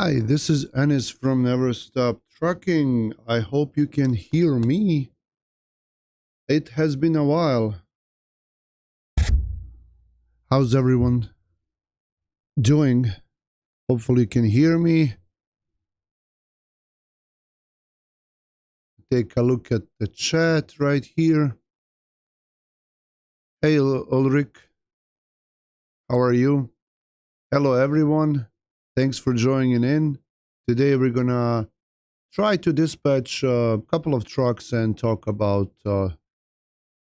Hi, this is Ennis from Never Stop Trucking. I hope you can hear me. It has been a while. How's everyone doing? Hopefully you can hear me. Take a look at the chat right here. Hey Ulrich, how are you? Hello everyone. Thanks for joining in. Today we're gonna try to dispatch a couple of trucks and talk about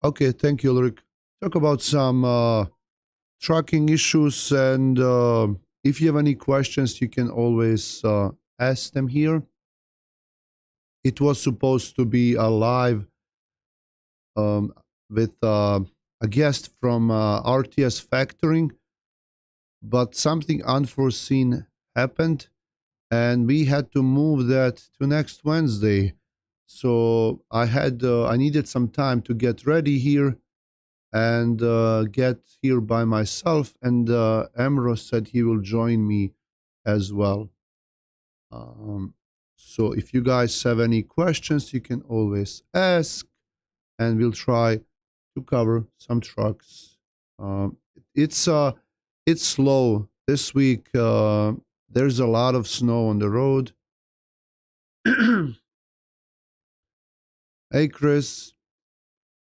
okay, thank you Ulrich. Talk about some trucking issues, and if you have any questions you can always ask them here. It was supposed to be a live um, with a guest from RTS Factoring, but something unforeseen happened and we had to move that to next Wednesday. So I needed some time to get ready here and get here by myself. And Emro said he will join me as well. Um, so if you guys have any questions, you can always ask, and we'll try to cover some trucks. Um, it's uh, it's slow this week. There's a lot of snow on the road. Hey, Chris.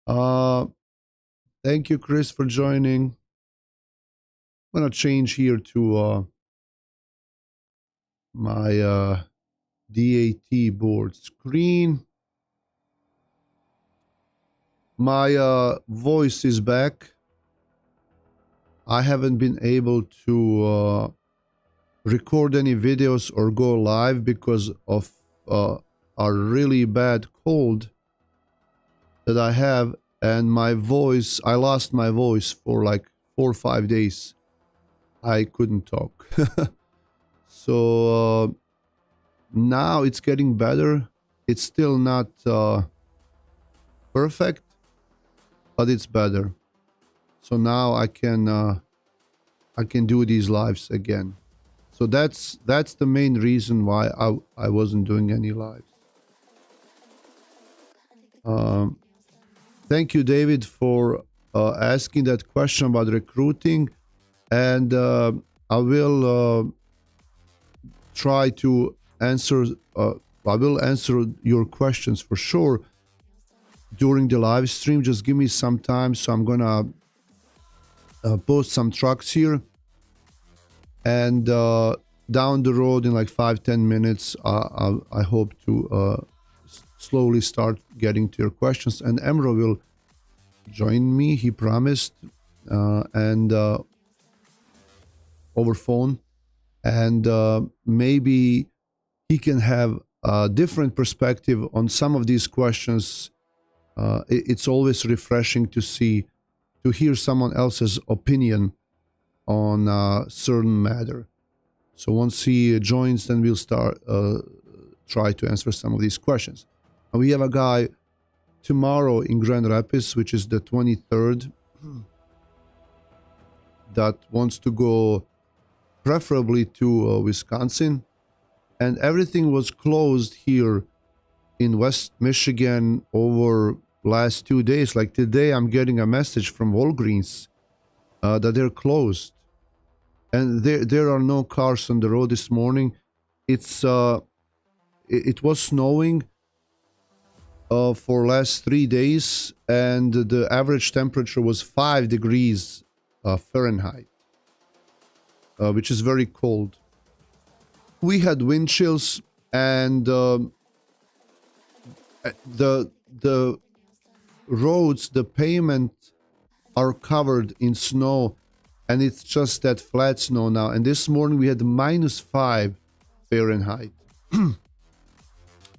Uh, Thank you, Chris, for joining. I'm gonna change here to my DAT board screen. My voice is back. I haven't been able to record any videos or go live because of a really bad cold that I have, and my voice, I lost my voice for like 4 or 5 days. I couldn't talk. So now it's getting better. It's still not perfect, but it's better. So now I can do these lives again. So that's the main reason why I wasn't doing any lives. Thank you, David, for asking that question about recruiting, and I will try to answer. I will answer your questions for sure during the live stream. Just give me some time, so I'm gonna post some trucks here, and down the road in like 5-10 minutes, I hope to slowly start getting to your questions, and Emro will join me. He promised, and over phone, and maybe he can have a different perspective on some of these questions. It's always refreshing to hear someone else's opinion on a certain matter. So once he joins, then we'll start try to answer some of these questions. And we have a guy tomorrow in Grand Rapids, which is the 23rd, that wants to go preferably to Wisconsin, and everything was closed here in West Michigan over last 2 days. Like today, I'm getting a message from Walgreens that they're closed, and there are no cars on the road this morning. It was snowing for last 3 days, and the average temperature was 5 degrees Fahrenheit, which is very cold. We had wind chills, and the roads, the pavement are covered in snow, and it's just that flat snow now. And this morning we had -5 Fahrenheit.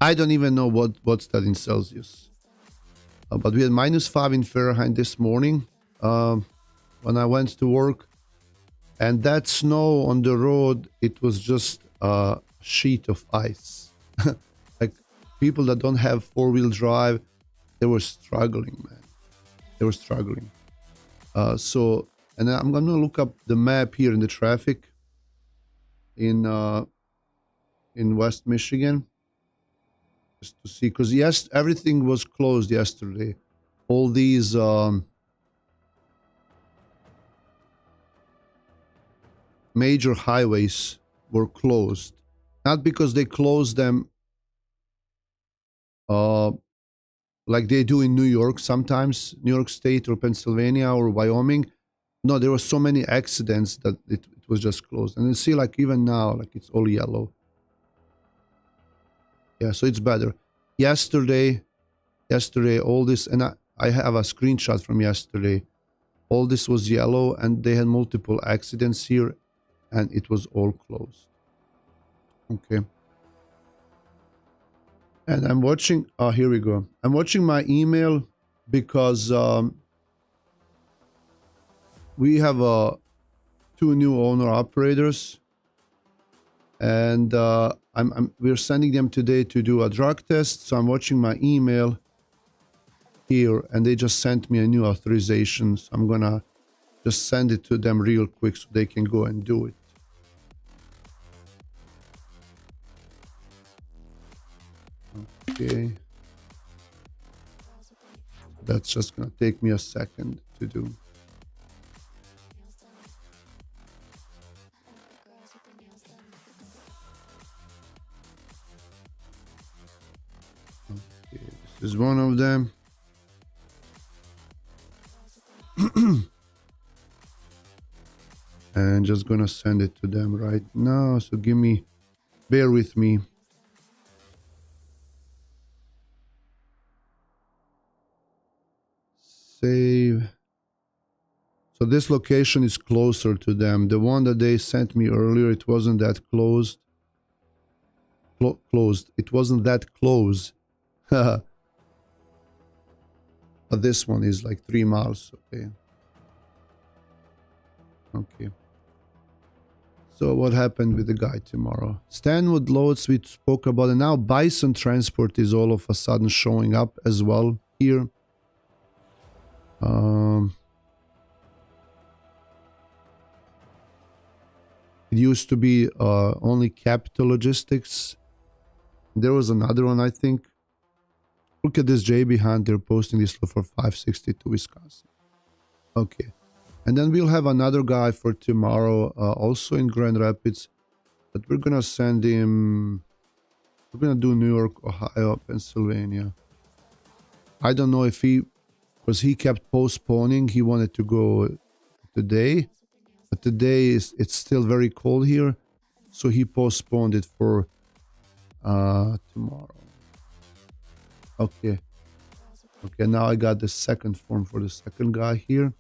I don't even know what's that in Celsius, but we had -5 in Fahrenheit this morning when I went to work, and that snow on the road, it was just a sheet of ice. Like people that don't have four-wheel drive, they were struggling, man. They were struggling. So, and I'm gonna look up the map here in the traffic in in West Michigan, just to see, because yes, everything was closed yesterday. All these major highways were closed, not because they closed them like they do in New York sometimes, New York State or Pennsylvania or Wyoming. No, there were so many accidents that it was just closed. And you see, like even now, like it's all yellow. Yeah, so it's better. Yesterday, all this, and I have a screenshot from yesterday. All this was yellow, and they had multiple accidents here, and it was all closed. Okay. And I'm watching, oh, here we go. I'm watching my email because we have two new owner operators, and we're sending them today to do a drug test. So I'm watching my email here, and they just sent me a new authorization. So I'm gonna just send it to them real quick so they can go and do it. Okay. That's just gonna take me a second to do. Okay, this is one of them. And just gonna send it to them right now. So bear with me. Save. So this location is closer to them. The one that they sent me earlier, it wasn't that closed. Closed. It wasn't that close. But this one is like 3 miles. Okay. Okay. So what happened with the guy tomorrow? Stanwood loads we spoke about, and now Bison Transport is all of a sudden showing up as well here. It used to be only Capital Logistics. There was another one, I think. Look at this JB Hunt. They're posting this for 562 Wisconsin. Okay. And then we'll have another guy for tomorrow, also in Grand Rapids. But we're going to send him... We're going to do New York, Ohio, Pennsylvania. I don't know if he... Because he kept postponing. He wanted to go today. But today it's still very cold here. So he postponed it for tomorrow. Okay. Okay, now I got the second form for the second guy here.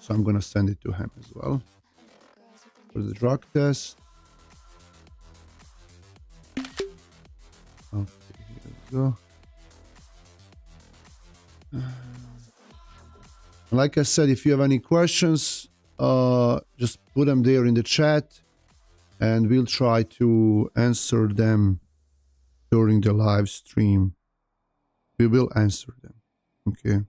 So I'm gonna send it to him as well. For the drug test. Okay, here we go. Like I said, if you have any questions, just put them there in the chat. And we'll try to answer them during the live stream. We will answer them. Okay.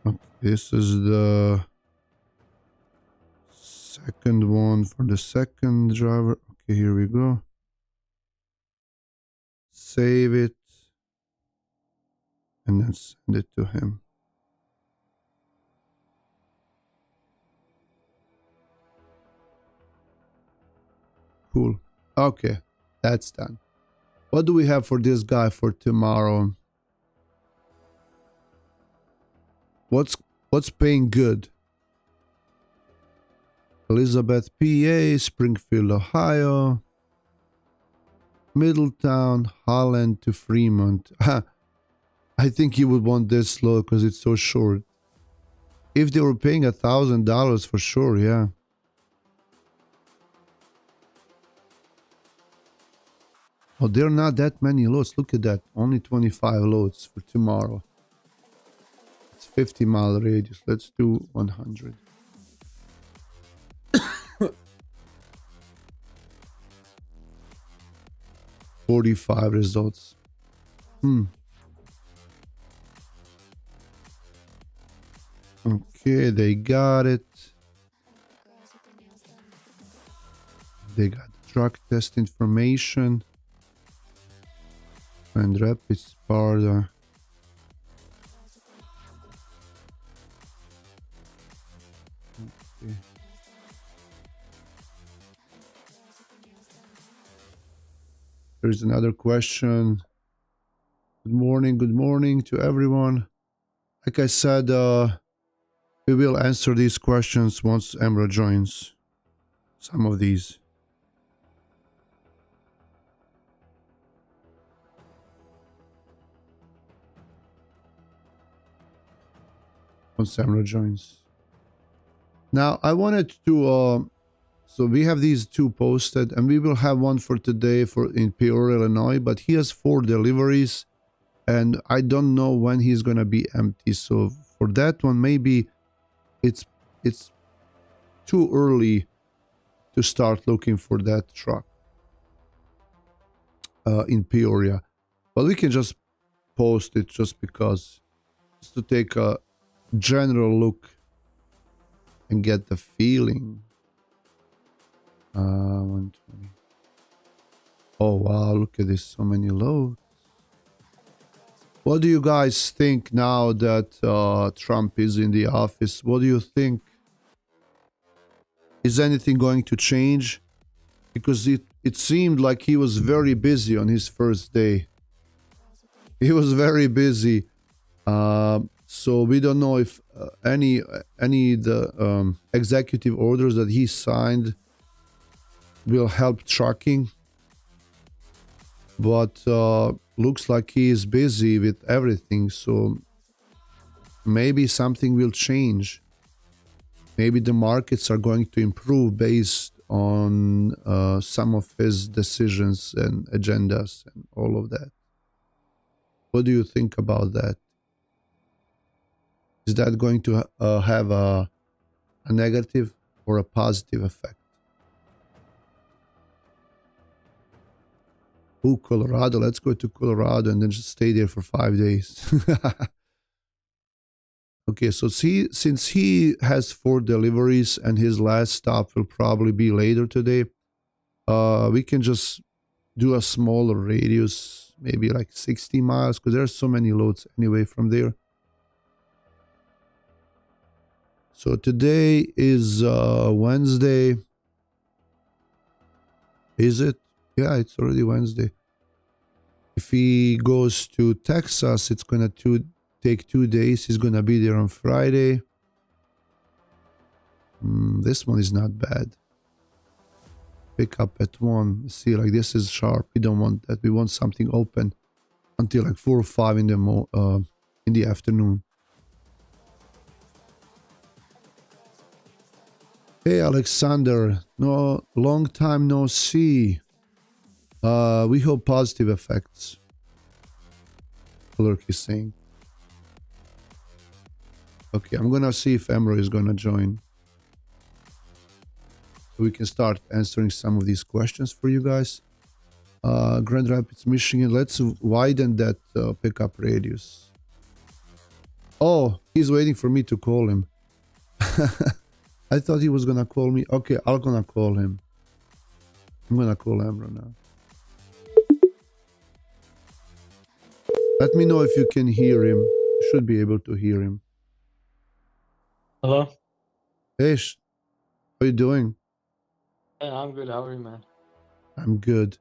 Okay, this is the second one for the second driver. Okay, here we go. Save it. And then send it to him. Cool. Okay, that's done. What do we have for this guy for tomorrow? What's paying good? Elizabeth, PA, Springfield, Ohio, Middletown, Holland to Fremont. I think you would want this low because it's so short. If they were paying $1,000 for sure, yeah. Oh, there are not that many loads. Look at that. Only 25 loads for tomorrow. It's 50-mile radius. Let's do 100. $45 results. Okay, they got it. They got truck test information. And Rapid Sparta. Okay. There's another question. Good morning to everyone. Like I said, we will answer these questions once Emra joins. Some of these. Once Emra joins. Now, I wanted to... so we have these two posted, and we will have one for today in Peoria, Illinois, but he has 4 deliveries, and I don't know when he's going to be empty. So for that one, maybe it's too early to start looking for that truck in Peoria. But we can just post it just because, just to take a general look and get the feeling. 120. Oh wow, look at this, so many loads. What do you guys think now that Trump is in the office? What do you think? Is anything going to change? Because it seemed like he was very busy on his first day. He was very busy. So we don't know if any the executive orders that he signed will help trucking. But looks like he is busy with everything, so maybe something will change. Maybe the markets are going to improve based on some of his decisions and agendas and all of that. What do you think about that? Is that going to have a negative or a positive effect? Ooh, Colorado. Let's go to Colorado and then just stay there for 5 days. Okay, so see, since he has 4 deliveries and his last stop will probably be later today, we can just do a smaller radius, maybe like 60 miles, because there's so many loads anyway from there. So today is Wednesday. Is it? Yeah, it's already Wednesday. If he goes to Texas, it's gonna take 2 days. He's gonna be there on Friday. This one is not bad. Pick up at 1. See, like this is sharp. We don't want that. We want something open until like 4 or 5 in the afternoon. Hey Alexander, no, long time no see. We hope positive effects. Clerk is saying. Okay, I'm gonna see if Emro is gonna join. So we can start answering some of these questions for you guys. Grand Rapids, Michigan. Let's widen that pickup radius. Oh, he's waiting for me to call him. I thought he was gonna call me. Okay, I'm gonna call him. I'm gonna call Emro now. Let me know if you can hear him. You should be able to hear him. Hello? Hey, how are you doing? Yeah, I'm good. How are you, man? I'm good.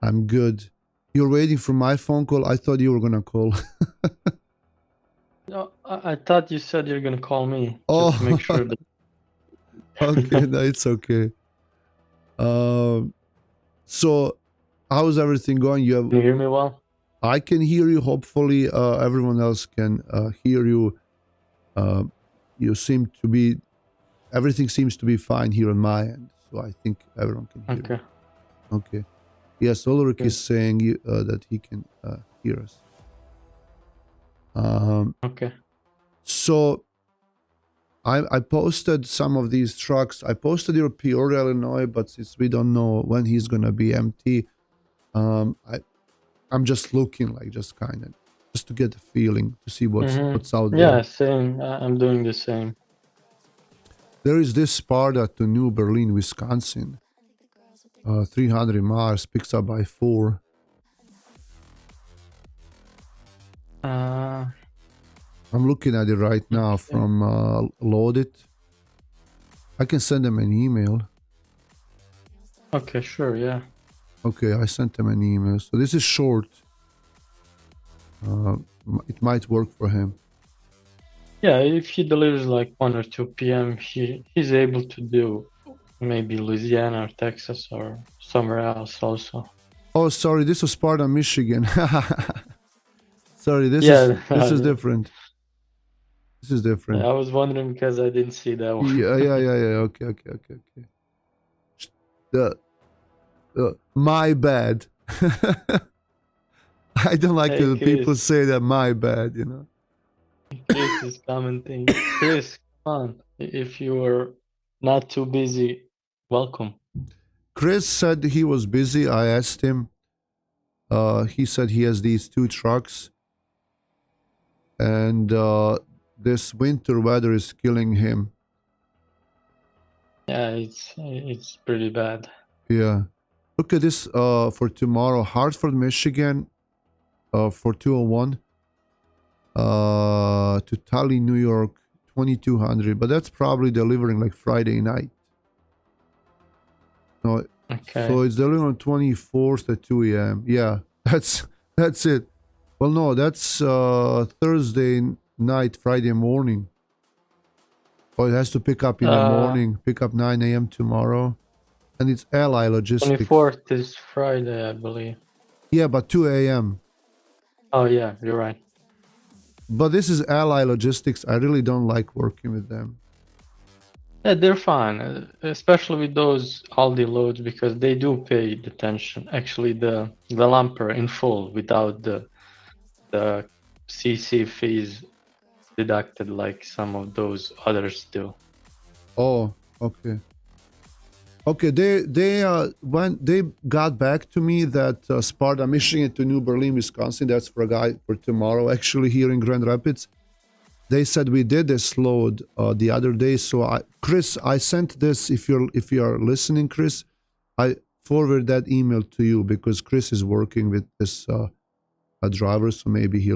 I'm good. You're waiting for my phone call? I thought you were gonna call. No, I thought you said you're gonna call me Oh, just to make sure that. okay, no, it's okay. So how's everything going? Can you hear me well? I can hear you. Hopefully, everyone else can hear you. You seem to be. Everything seems to be fine here on my end, so I think everyone can hear. Okay. You. Okay. Yes, Ulrich is saying that he can hear us. Okay. So I posted some of these trucks. I posted your Peoria, Illinois, but since we don't know when he's gonna be empty, I'm just looking like just just to get a feeling, to see what's out there. Yeah, same. I'm doing the same. There is this Sparta to New Berlin, Wisconsin. 300 miles, picks up by 4. I'm looking at it right now from Loaded. I can send them an email. Okay, sure, yeah. Okay, I sent them an email. So this is short. It might work for him. Yeah, if he delivers like 1 or 2 p.m., he's able to do maybe Louisiana or Texas or somewhere else also. Oh, sorry, this was Sparta, Michigan. Sorry, this is different. This is different. I was wondering because I didn't see that one. Yeah. Okay. My bad. I don't like Hey, when Chris. people say that my bad, you know. Chris is commenting. Chris, come on. If you were not too busy, welcome. Chris said he was busy. I asked him. He said he has these 2 trucks. And this winter weather is killing him. Yeah, it's pretty bad. Yeah. Look at this for tomorrow. Hartford, Michigan for 201. To Tallinn, New York, 2200. But that's probably delivering like Friday night. No, Okay. so it's delivering on 24th at 2 a.m. Yeah, that's it. Well, no, that's Thursday night, Friday morning. Oh, it has to pick up in the morning. Pick up 9 a.m. tomorrow. And it's Ally Logistics. 24th is Friday, I believe. Yeah, but 2 a.m. Oh, yeah, you're right. But this is Ally Logistics. I really don't like working with them. Yeah, they're fine, especially with those Aldi loads because they do pay the tension. Actually, the lumper in full without the CC fees deducted like some of those others do. Oh, okay. Okay, when they got back to me that Sparta, Michigan to New Berlin, Wisconsin, that's for a guy for tomorrow, actually here in Grand Rapids. They said we did this load the other day. So Chris, I sent this. If you are listening, Chris, I forward that email to you because Chris is working with this driver, so maybe he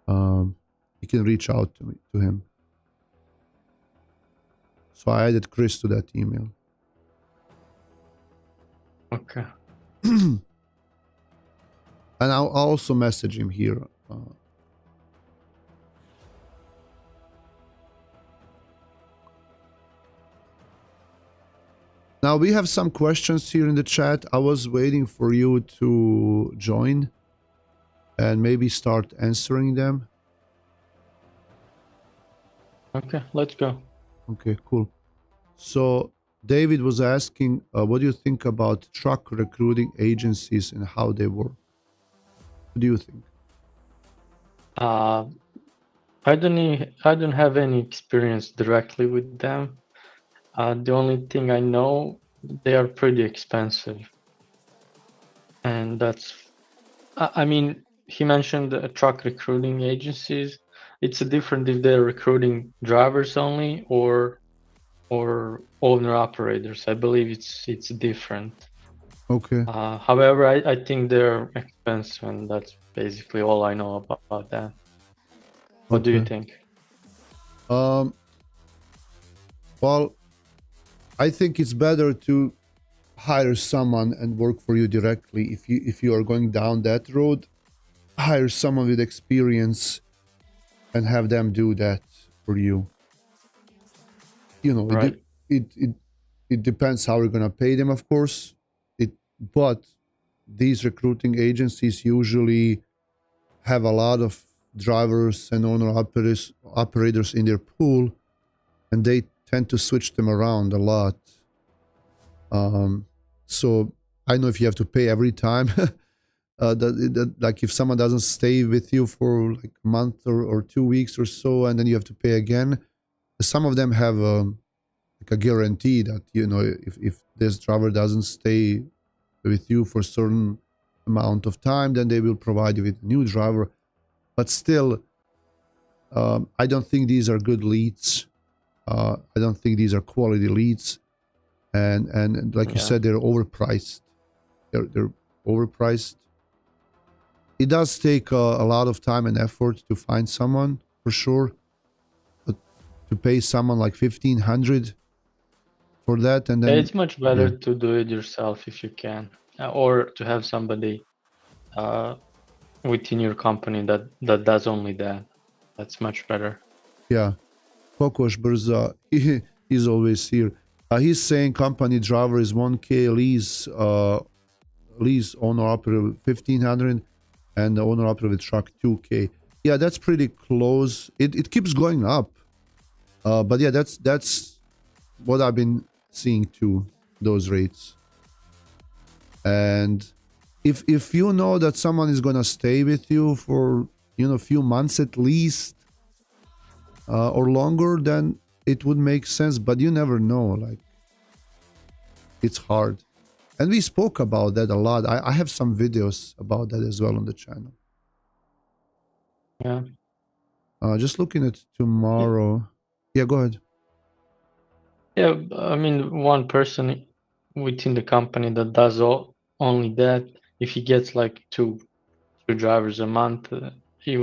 can reach out to him. So I added Chris to that email. Okay. And I'll also message him here. Now we have some questions here in the chat. I was waiting for you to join and maybe start answering them. Okay, let's go. Okay, cool. So David was asking, what do you think about truck recruiting agencies and how they work? What do you think? I don't have any experience directly with them. The only thing I know, they are pretty expensive. And that's, I mean, he mentioned truck recruiting agencies. It's different if they're recruiting drivers only or owner operators. I believe it's different. Okay. However, I think they're expensive, and that's basically all I know about that. What do you think? Well, I think it's better to hire someone and work for you directly. If you are going down that road, hire someone with experience and have them do that for you. You know, right. it depends how you're gonna pay them, of course. But these recruiting agencies usually have a lot of drivers and owner operators in their pool, and they tend to switch them around a lot. So I know if you have to pay every time, like if someone doesn't stay with you for like a month or 2 weeks or so, and then you have to pay again. Some of them have like a guarantee that, you know, if this driver doesn't stay with you for a certain amount of time, then they will provide you with a new driver. but still, I don't think these are good leads. I don't think these are quality leads, and like you Yeah. said, they're overpriced. They're overpriced. It does take a lot of time and effort to find someone for sure, but to pay someone like 1,500 for that, and Yeah, then it's much better to do it yourself if you can, or to have somebody within your company that does only that. That's much better. yeah, Kokosh Burza, he's always here. He's saying company driver is 1K, lease owner operator 1,500, and the owner operator with truck 2K. Yeah, that's pretty close. It keeps going up, but yeah, that's what I've been seeing too, those rates. And if you know that someone is gonna stay with you for a few months at least, or longer, then it would make sense. But you never know. Like, it's hard, and we spoke about that a lot. I have some videos about that as well on the channel. Yeah. Just looking at tomorrow. Yeah, go ahead. Yeah, I mean, one person within the company that does only that, if he gets like two drivers a month, it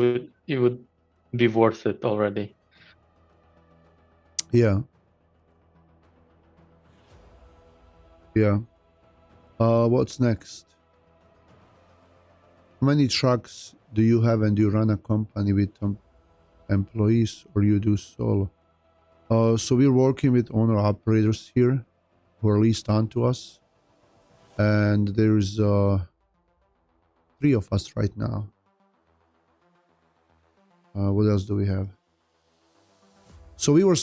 would be worth it already. Yeah. Yeah. What's next? How many trucks do you have, and do you run a company with employees, or you do solo? So we're working with owner operators here who are leased onto us, and there's 3 of us right now. What else do we have? So we were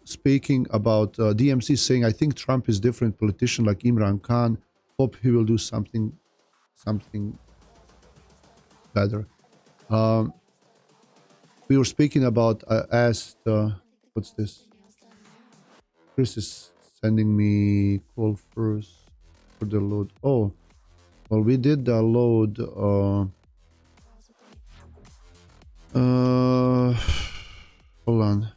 speaking about DMC saying, I think Trump is different politician like Imran Khan. Hope he will do something better. We were speaking about, asked, what's this? Chris is sending me call first for the load. Oh, well, we did the load. Hold on.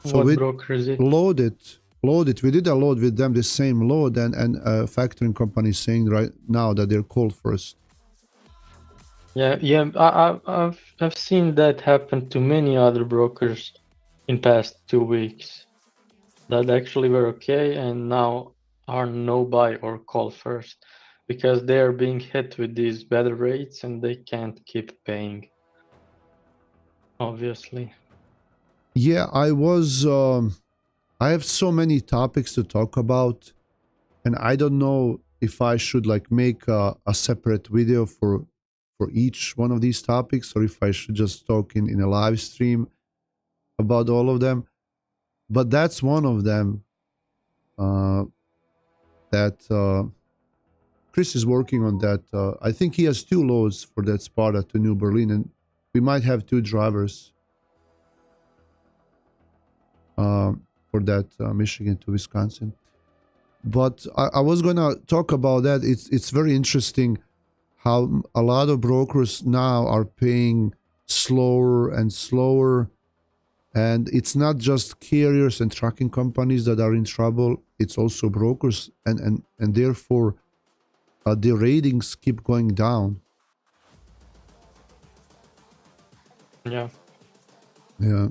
So What we broker is it? load it. We did a load with them, the same load, and factoring company saying right now that they're called first. Yeah, I've seen that happen to many other brokers in past 2 weeks that actually were okay and now are no buy or call first because they are being hit with these better rates and they can't keep paying. Obviously. Yeah, I have so many topics to talk about, and I don't know if I should like make a separate video for each one of these topics, or if I should just talk in a live stream about all of them. But that's one of them that Chris is working on that. I think he has 2 loads for that Sparta to New Berlin, and we might have 2 drivers for that Michigan to Wisconsin. But I was gonna talk about that. It's very interesting how a lot of brokers now are paying slower and slower, and it's not just carriers and trucking companies that are in trouble. It's also brokers, and therefore the ratings keep going down. Yeah. Yeah.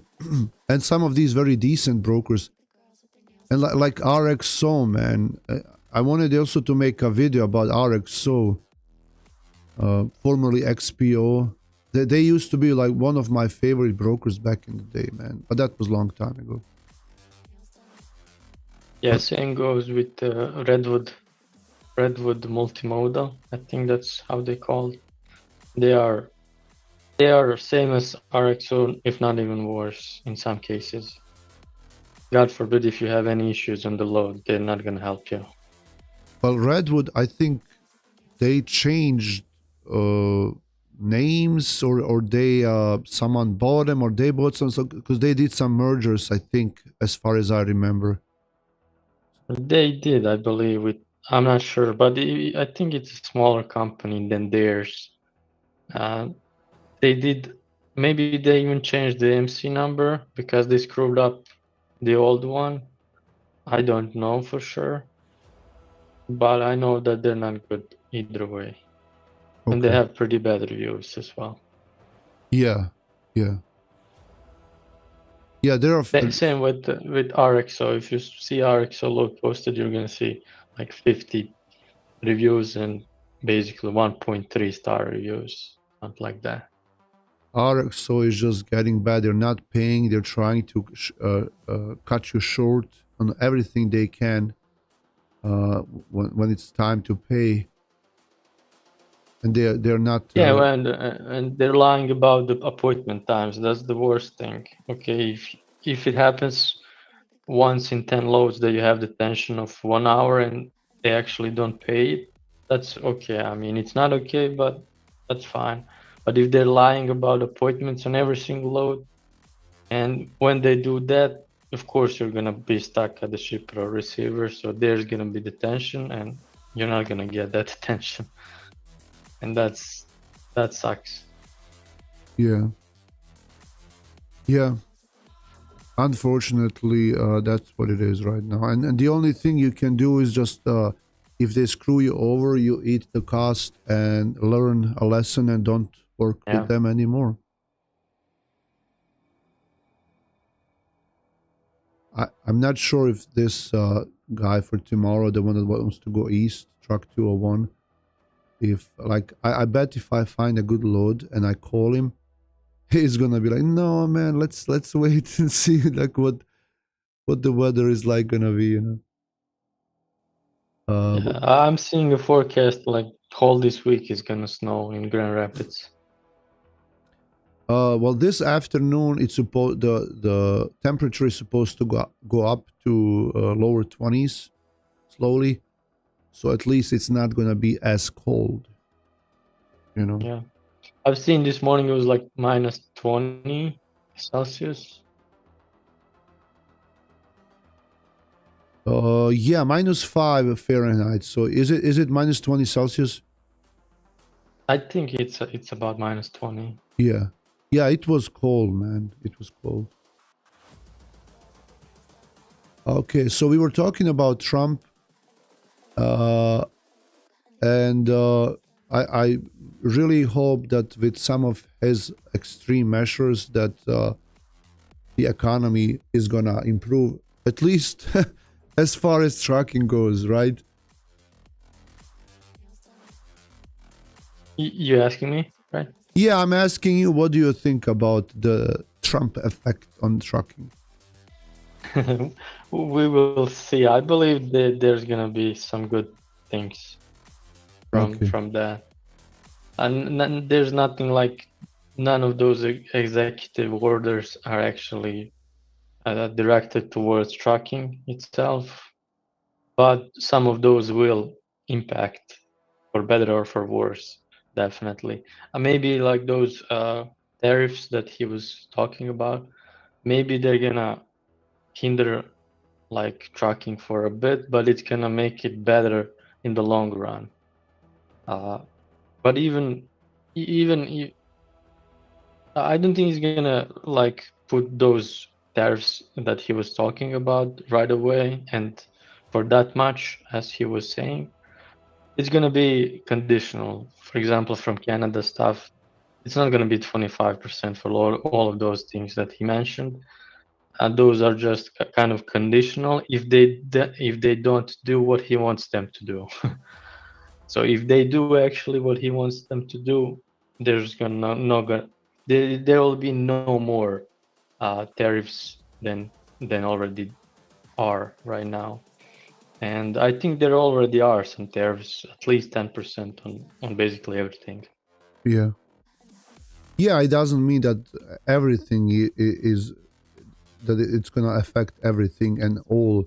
And some of these very decent brokers, and like RXO, man, I wanted also to make a video about RXO, formerly XPO. They used to be like one of my favorite brokers back in the day, man, but that was a long time ago. Yeah, same goes with Redwood Multimodal. I think that's how they called. They are same as RXO, if not even worse in some cases. God forbid if you have any issues on the load, they're not gonna help you. Well, Redwood, I think they changed names, or they someone bought them, or they bought some, because they did some mergers, I think, as far as I remember. They did, I believe, with I'm not sure, but I think it's a smaller company than theirs. They did, maybe they even changed the MC number because they screwed up the old one. I don't know for sure, but I know that they're not good either way. And they Okay. have pretty bad reviews as well. Yeah. Yeah. Yeah, there are Same with RXO. If you see RXO log posted, you're gonna see like 50 reviews and basically 1.3 star reviews, something like that. RXO is just getting bad. They're not paying. They're trying to cut you short on everything they can when it's time to pay, and they're not. Yeah, and they're lying about the appointment times. That's the worst thing. Okay, if it happens once in 10 loads that you have the tension of 1 hour and they actually don't pay it, that's okay. I mean, it's not okay, but that's fine. But if they're lying about appointments on every single load, and when they do that, of course you're gonna be stuck at the shipper or receiver, so there's gonna be the tension, and you're not gonna get that attention, and that sucks. Yeah. Yeah. Unfortunately, that's what it is right now. And the only thing you can do is just if they screw you over, you eat the cost and learn a lesson and don't work with them anymore. I'm not sure if this guy for tomorrow, the one that wants to go east, truck 201, if like I bet if I find a good load and I call him, he's gonna be like, no man, let's wait and see like what the weather is like gonna be, you know. I'm seeing a forecast like whole this week is gonna snow in Grand Rapids. Well, this afternoon it's supposed the temperature is supposed to go up to lower 20s slowly, so at least it's not gonna be as cold, you know. Yeah, I've seen this morning it was like minus 20 Celsius. Yeah, -5 Fahrenheit. So is it minus 20 Celsius? I think it's about minus 20. Yeah. Yeah, it was cold, man. It was cold. Okay, so we were talking about Trump, and I really hope that with some of his extreme measures that the economy is gonna improve, at least as far as trucking goes, right? You asking me, right? Yeah, I'm asking you, what do you think about the Trump effect on trucking? We will see. I believe that there's gonna be some good things from that, and there's nothing like none of those executive orders are actually directed towards trucking itself, but some of those will impact for better or for worse, definitely. Maybe like those tariffs that he was talking about, maybe they're gonna hinder like trucking for a bit, but it's gonna make it better in the long run. But even I don't think he's gonna like put those tariffs that he was talking about right away and for that much as he was saying. It's gonna be conditional. For example, from Canada stuff, it's not gonna be 25% for all of those things that he mentioned. And those are just kind of conditional if they don't do what he wants them to do. So if they do actually what he wants them to do, there's there will be no more tariffs than already are right now. And I think there already are some tariffs, at least 10% on basically everything. Yeah. Yeah, it doesn't mean that everything is that it's gonna affect everything and all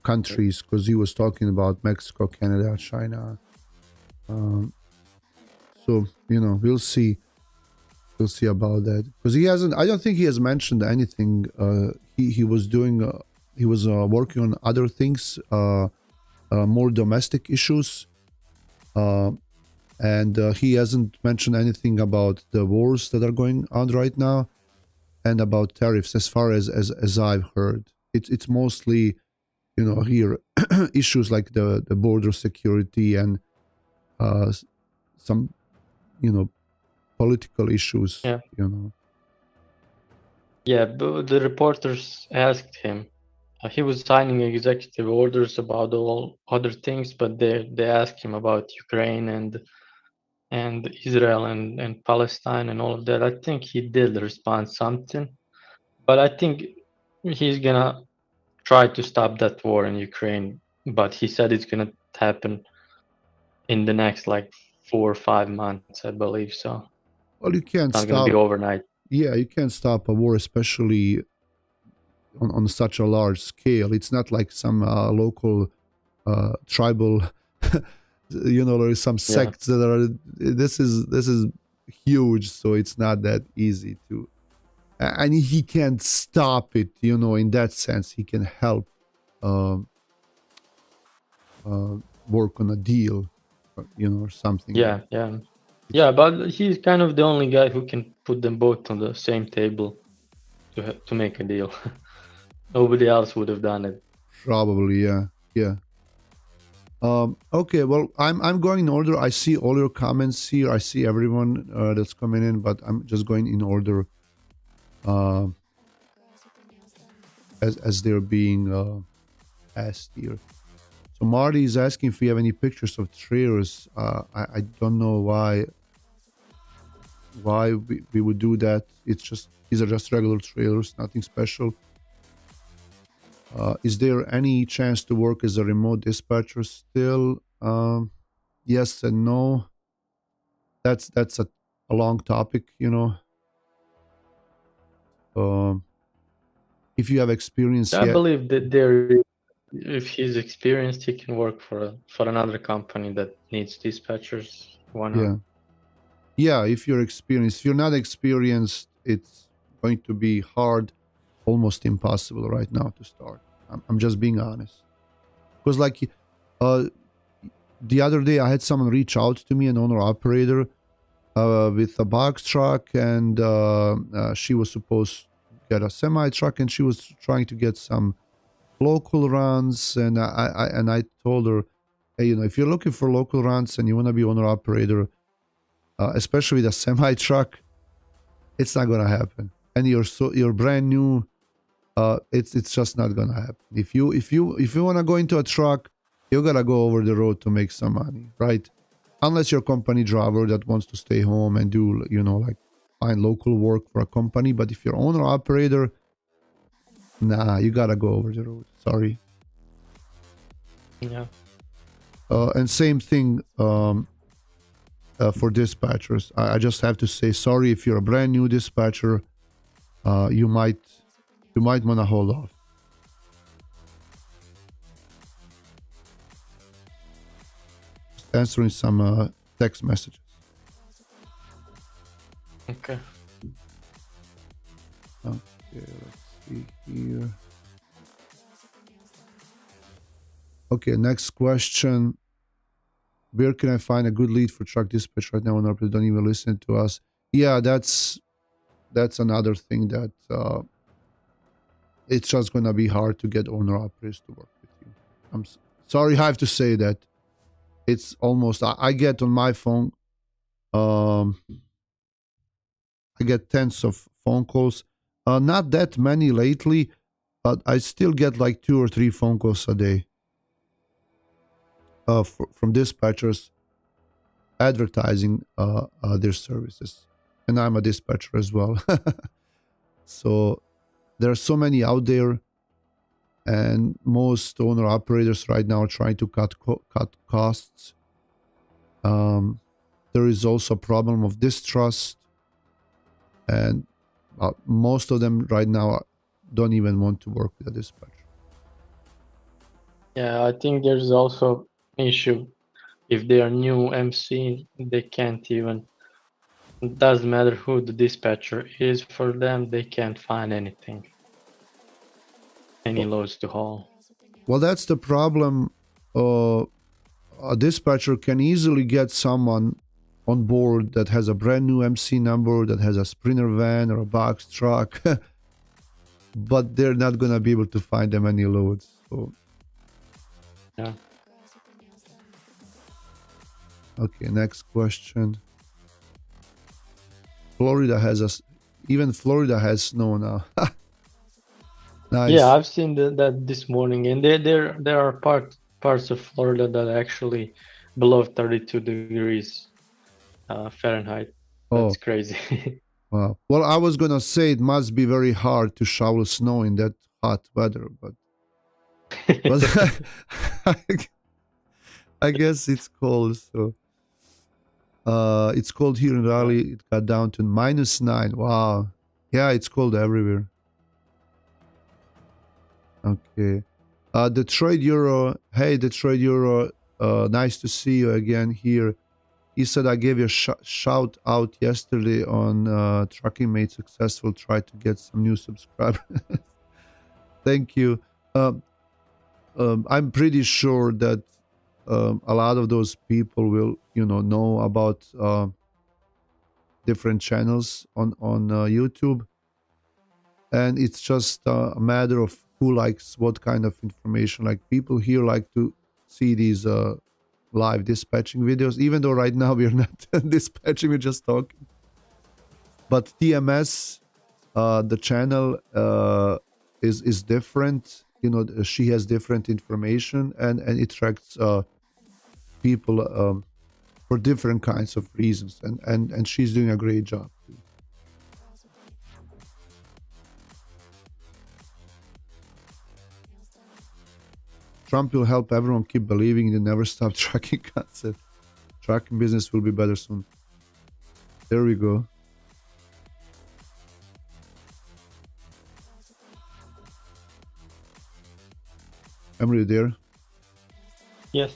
countries, because he was talking about Mexico, Canada, China. So you know, we'll see about that, because he hasn't. I don't think he has mentioned anything. He was doing. He was working on other things more domestic issues. And he hasn't mentioned anything about the wars that are going on right now and about tariffs, as far as I've heard. It's mostly, here issues like the border security and some, political issues. Yeah. Yeah, but the reporters asked him. He was signing executive orders about all other things, but they asked him about Ukraine and Israel and Palestine and all of that. I think he did respond something, but I think he's gonna try to stop that war in Ukraine. But he said it's gonna happen in the next like 4 or 5 months, I believe so. Well, you can't It's not gonna be stop. overnight. Yeah, you can't stop a war, especially on such a large scale. It's not like some local tribal, there is some sects that are. This is huge, so it's not that easy to. And he can't stop it, in that sense. He can help work on a deal, or something. Yeah, but he's kind of the only guy who can put them both on the same table to make a deal. Nobody else would have done it. Probably, yeah. Okay, well, I'm going in order. I see all your comments here. I see everyone that's coming in, but I'm just going in order as they're being asked here. So Marty is asking if we have any pictures of trailers. I don't know why we would do that. These are just regular trailers, nothing special. Is there any chance to work as a remote dispatcher still? Yes and no. That's a long topic, if you have experience. I believe that if he's experienced, he can work for another company that needs dispatchers. Why not? Yeah, if you're experienced. If you're not experienced, it's going to be hard, almost impossible right now to start. I'm just being honest. Because the other day I had someone reach out to me, an owner-operator with a box truck, and she was supposed to get a semi-truck, and she was trying to get some local runs, and I told her, hey, if you're looking for local runs and you want to be owner-operator, especially with a semi-truck, it's not gonna happen. And you're brand new. It's just not gonna happen. If you want to go into a truck, you gotta go over the road to make some money, right? Unless you're a company driver that wants to stay home and do, like find local work for a company. But if you're owner operator, nah, you gotta go over the road. Sorry. Yeah. And same thing for dispatchers. I just have to say sorry if you're a brand new dispatcher. You might want to hold off. Just answering some text messages. Okay. Okay, let's see here. Okay, next question. Where can I find a good lead for truck dispatch right now? When don't even listen to us. Yeah, that's another thing that it's just gonna be hard to get owner operators to work with you. I'm sorry, I have to say that. It's almost I get on my phone. I get tens of phone calls. Not that many lately, but I still get like 2 or 3 phone calls a day. From dispatchers advertising their services, and I'm a dispatcher as well. So there are so many out there, and most owner operators right now are trying to cut costs. There is also a problem of distrust, and most of them right now don't even want to work with a dispatcher. Yeah, I think there's also issue. If they are new MC, they can't even. It doesn't matter who the dispatcher is for them. They can't find anything, any loads to haul. Well, that's the problem a dispatcher can easily get someone on board that has a brand new MC number, that has a Sprinter van or a box truck, but they're not gonna be able to find them any loads. So Yeah. okay, next question. Florida has even Florida has snow now. Nice. Yeah, I've seen that this morning, and there are parts of Florida that are actually below 32 degrees Fahrenheit. Oh, That's crazy. wow. Well, I was gonna say it must be very hard to shovel snow in that hot weather, but I guess it's cold. So it's cold here in Raleigh. It got down to -9. Wow. Yeah, it's cold everywhere. Okay. Detroit Euro. Hey, Detroit Euro. Nice to see you again here. He said I gave you a shout out yesterday on Trucking Made Successful. Try to get some new subscribers. Thank you. I'm pretty sure that a lot of those people will, know about different channels on YouTube, and it's just a matter of who likes what kind of information. Like people here like to see these live dispatching videos, even though right now we're not dispatching, we're just talking. But TMS, the channel is different. She has different information, and it attracts people for different kinds of reasons, and she's doing a great job. Trump will help everyone keep believing in the never stop trucking concept. Trucking business will be better soon. There we go. Emre, there? Yes.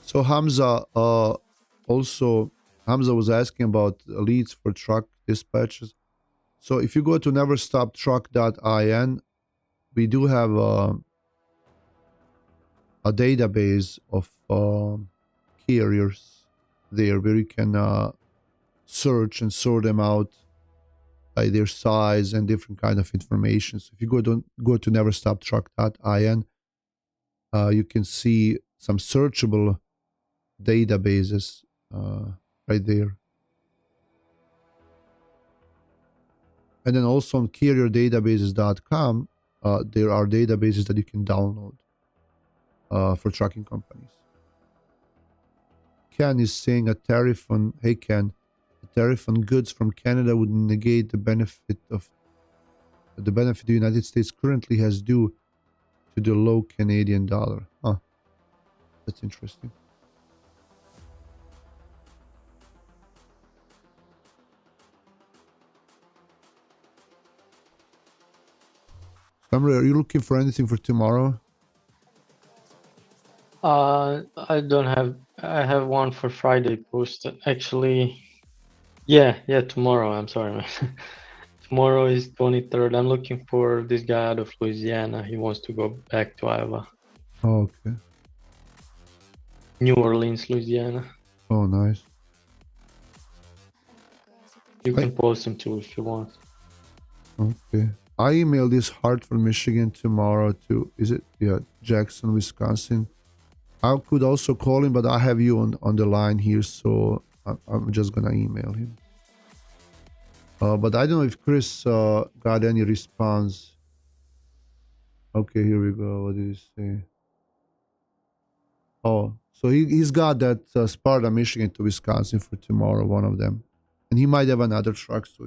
So Hamza, Hamza was asking about leads for truck dispatches. So if you go to neverstoptruck.in, we do have a database of carriers there where you can search and sort them out by their size and different kind of information. So if you go to neverstoptruck.in, you can see some searchable databases right there. And then also on carrierdatabases.com, there are databases that you can download for trucking companies. Ken is saying a tariff on goods from Canada would negate the benefit the United States currently has due to the low Canadian dollar. Huh. That's interesting. Samra, are you looking for anything for tomorrow? I don't have. I have one for Friday posted. Actually, yeah, tomorrow. I'm sorry, man. Tomorrow is 23rd. I'm looking for this guy out of Louisiana. He wants to go back to Iowa. Oh, okay. New Orleans, Louisiana. Oh, nice. You can post him too if you want. Okay. I emailed this Hartford, Michigan tomorrow to, Jackson, Wisconsin. I could also call him, but I have you on the line here, so I'm just gonna email him. But I don't know if Chris got any response. Okay, here we go. What did he say? Oh, so he's got that Sparta, Michigan to Wisconsin for tomorrow, one of them. And he might have another truck, so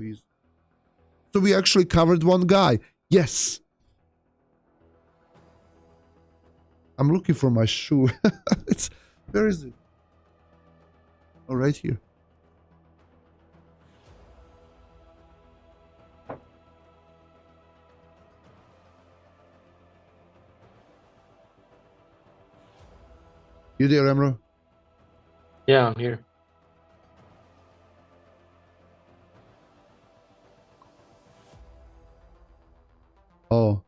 we actually covered one guy. Yes. I'm looking for my shoe. Where is it? Oh, right here. You there, Emro? Yeah, I'm here. Oh.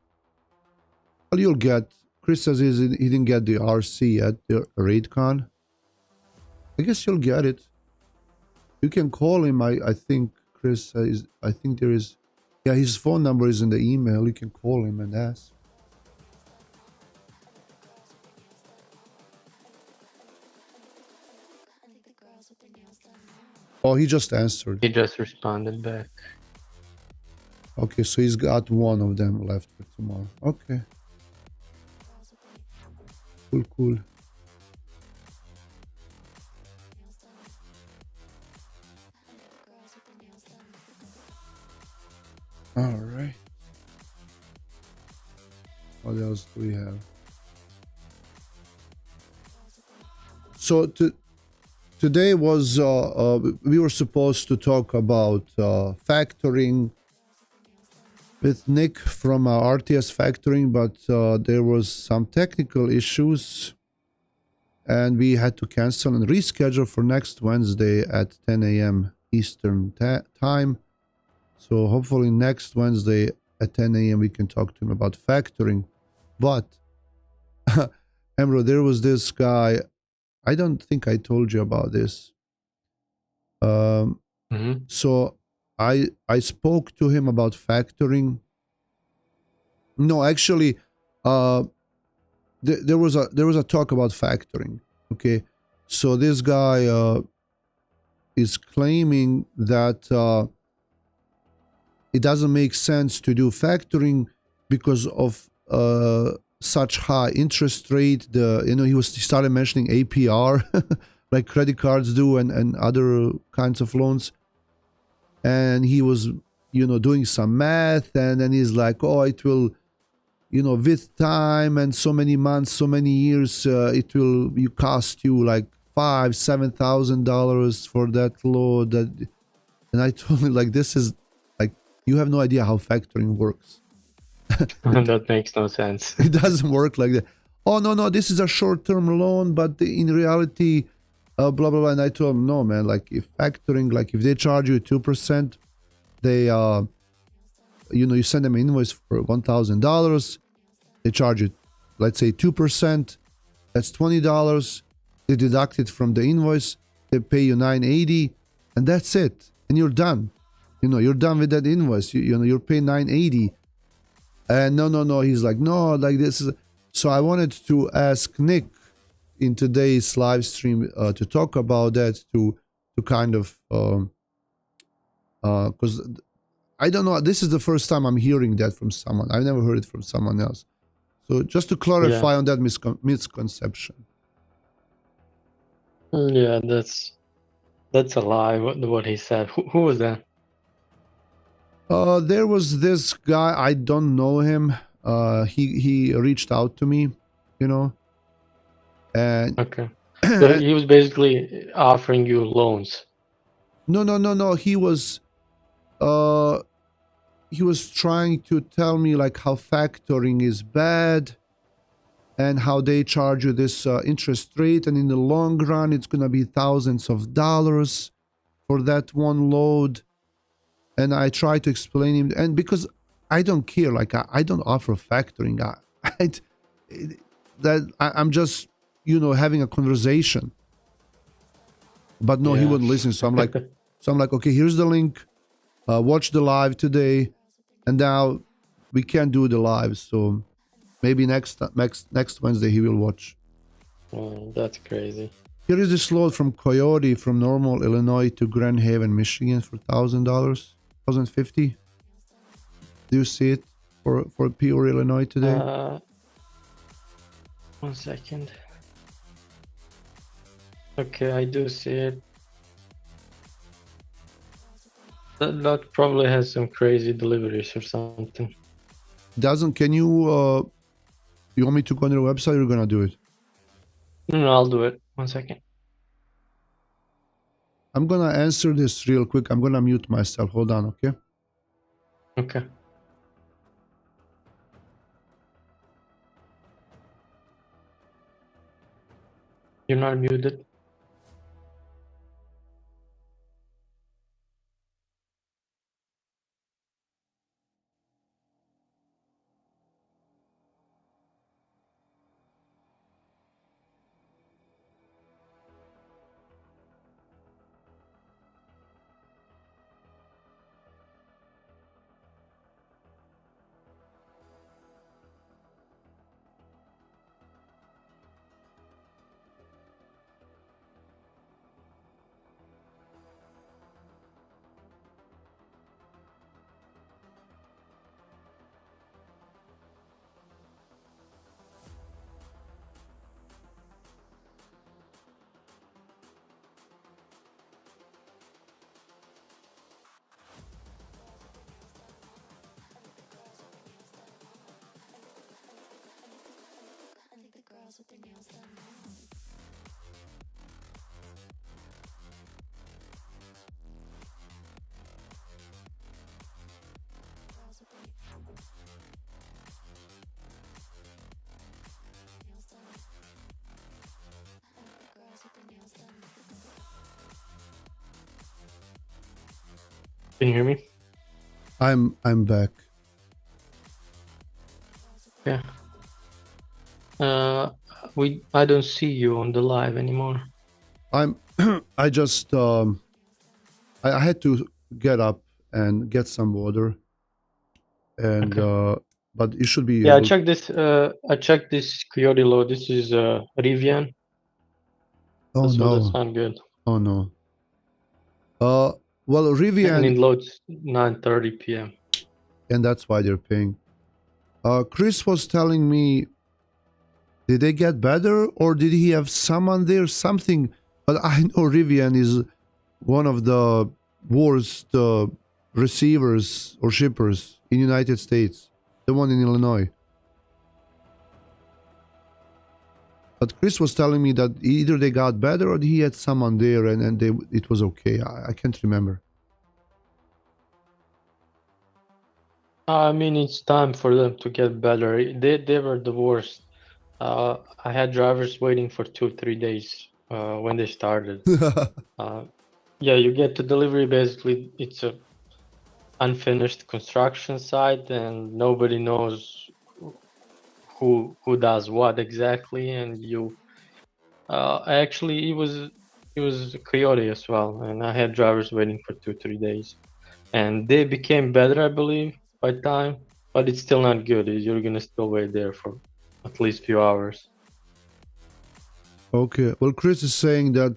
Well, you'll get Chris says he didn't get the RC yet, the RaidCon. I guess you'll get it. You can call him. I think Chris is. I think there is. Yeah, his phone number is in the email. You can call him and ask. Oh, he just answered. He just responded back. Okay, so he's got one of them left for tomorrow. Okay. Cool. All right. What else do we have? So today was we were supposed to talk about factoring with Nick from RTS Factoring, but there was some technical issues and we had to cancel and reschedule for next Wednesday at 10 a.m. Eastern time. So hopefully next Wednesday at 10 a.m. we can talk to him about factoring. But Emro, there was this guy. I don't think I told you about this. So I spoke to him about factoring. No, actually, there was a talk about factoring. Okay, so this guy is claiming that it doesn't make sense to do factoring because of such high interest rate. He started mentioning APR like credit cards do and other kinds of loans, and he was doing some math, and then he's like, oh, it will with time and so many months, so many years, it will cost you like $5,000-$7,000 for that loan. And I told him, like, this is like, you have no idea how factoring works. That makes no sense. It doesn't work like that. Oh, no, this is a short-term loan, but in reality, blah, blah, blah. And I told him, no, man, like if factoring, like if they charge you 2%, they, you send them an invoice for $1,000, they charge you, let's say 2%, that's $20. They deduct it from the invoice, they pay you $980, and that's it. And you're done. You're done with that invoice. You're paying $980. And no, he's like, no, like this is. So I wanted to ask Nick in today's live stream to talk about that, to kind of, because I don't know, this is the first time I'm hearing that from someone. I've never heard it from someone else. So just to clarify on that misconception. Yeah, that's a lie. What he said. Who was that? There was this guy. I don't know him. He reached out to me, and Okay. So he was basically offering you loans. No. He was trying to tell me like how factoring is bad and how they charge you this interest rate, and in the long run it's gonna be thousands of dollars for that one load. And I try to explain him, and because I don't care, like I don't offer factoring. I'm just having a conversation. But no, he wouldn't listen. So I'm like, okay, here's the link. Watch the live today, and now we can't do the live. So maybe next Wednesday he will watch. Oh, that's crazy. Here is this load from Coyote from Normal, Illinois to Grand Haven, Michigan for $1,000, $1,050. Do you see it for Peoria, Illinois today? 1 second. Okay, I do see it. That probably has some crazy deliveries or something. Can you you want me to go on their website, or you're gonna do it? No, I'll do it. 1 second. I'm gonna answer this real quick. I'm gonna mute myself. Hold on, okay? Okay. You're not muted. Can you hear me? I'm back. Yeah. I don't see you on the live anymore. I'm I just I had to get up and get some water, and Okay. but you should be Yeah, able. I checked this Coyote load. This is Rivian, Oh so that's no! not good. Oh no! Well, And Rivian, it loads 9:30 p.m. and that's why they're paying. Chris was telling me, did they get better or did he have someone there, something? But I know Rivian is one of the worst receivers or shippers in United States, the one in Illinois. But Chris was telling me that either they got better or he had someone there and it was okay. I can't remember. I mean, it's time for them to get better. They were the worst. I had drivers waiting for 2-3 days when they started. Yeah, you get to delivery. Basically, it's a unfinished construction site, and nobody knows who does what exactly. And you actually it was Coyote as well, and I had drivers waiting for 2-3 days, and they became better, I believe, by time, but it's still not good. You're gonna still wait there for at least few hours. Okay. Well, Chris is saying that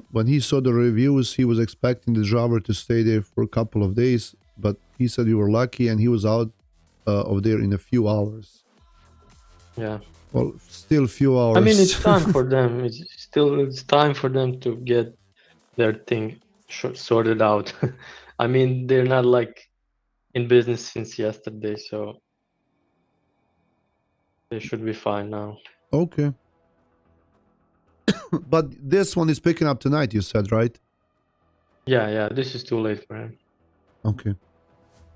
when he saw the reviews, he was expecting the driver to stay there for a couple of days, but he said you were lucky and he was out of there in a few hours. Yeah. Well, still a few hours. I mean, it's time for them. It's time for them to get their thing sorted out. I mean, they're not like in business since yesterday, so they should be fine now. Okay. But this one is picking up tonight, you said, right? Yeah, this is too late for him. Okay.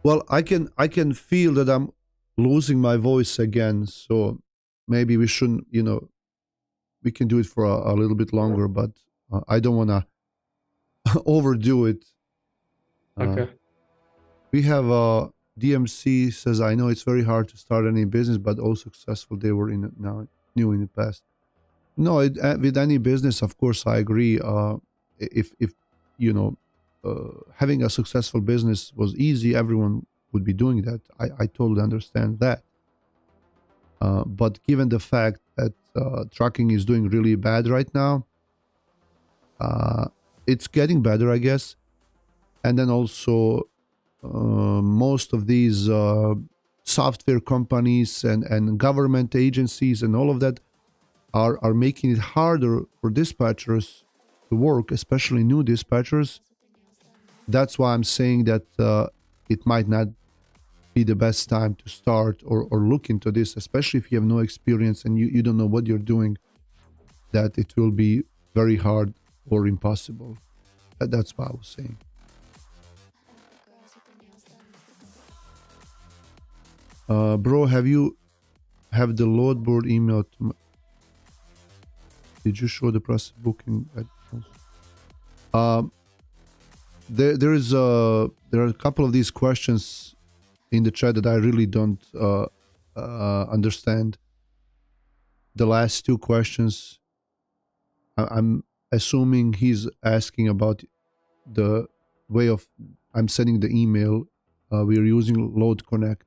Well, I can feel that I'm losing my voice again, so maybe we shouldn't, we can do it for a little bit longer, but I don't want to overdo it. Okay. We have DMC says, I know it's very hard to start any business, but all successful they were in it now, new in the past. No, with any business, of course, I agree. If you know, having a successful business was easy, everyone would be doing that. I totally understand that. But given the fact that trucking is doing really bad right now, it's getting better, I guess. And then also, most of these software companies and government agencies and all of that are making it harder for dispatchers to work, especially new dispatchers. That's why I'm saying that it might not be the best time to start or look into this, especially if you have no experience and you don't know what you're doing, that it will be very hard or impossible. That's what I was saying. Bro, have the load board email to did you show the process booking? There are a couple of these questions in the chat that I really don't understand. The last two questions, I'm assuming he's asking about the way of I'm sending the email. We're using Load Connect,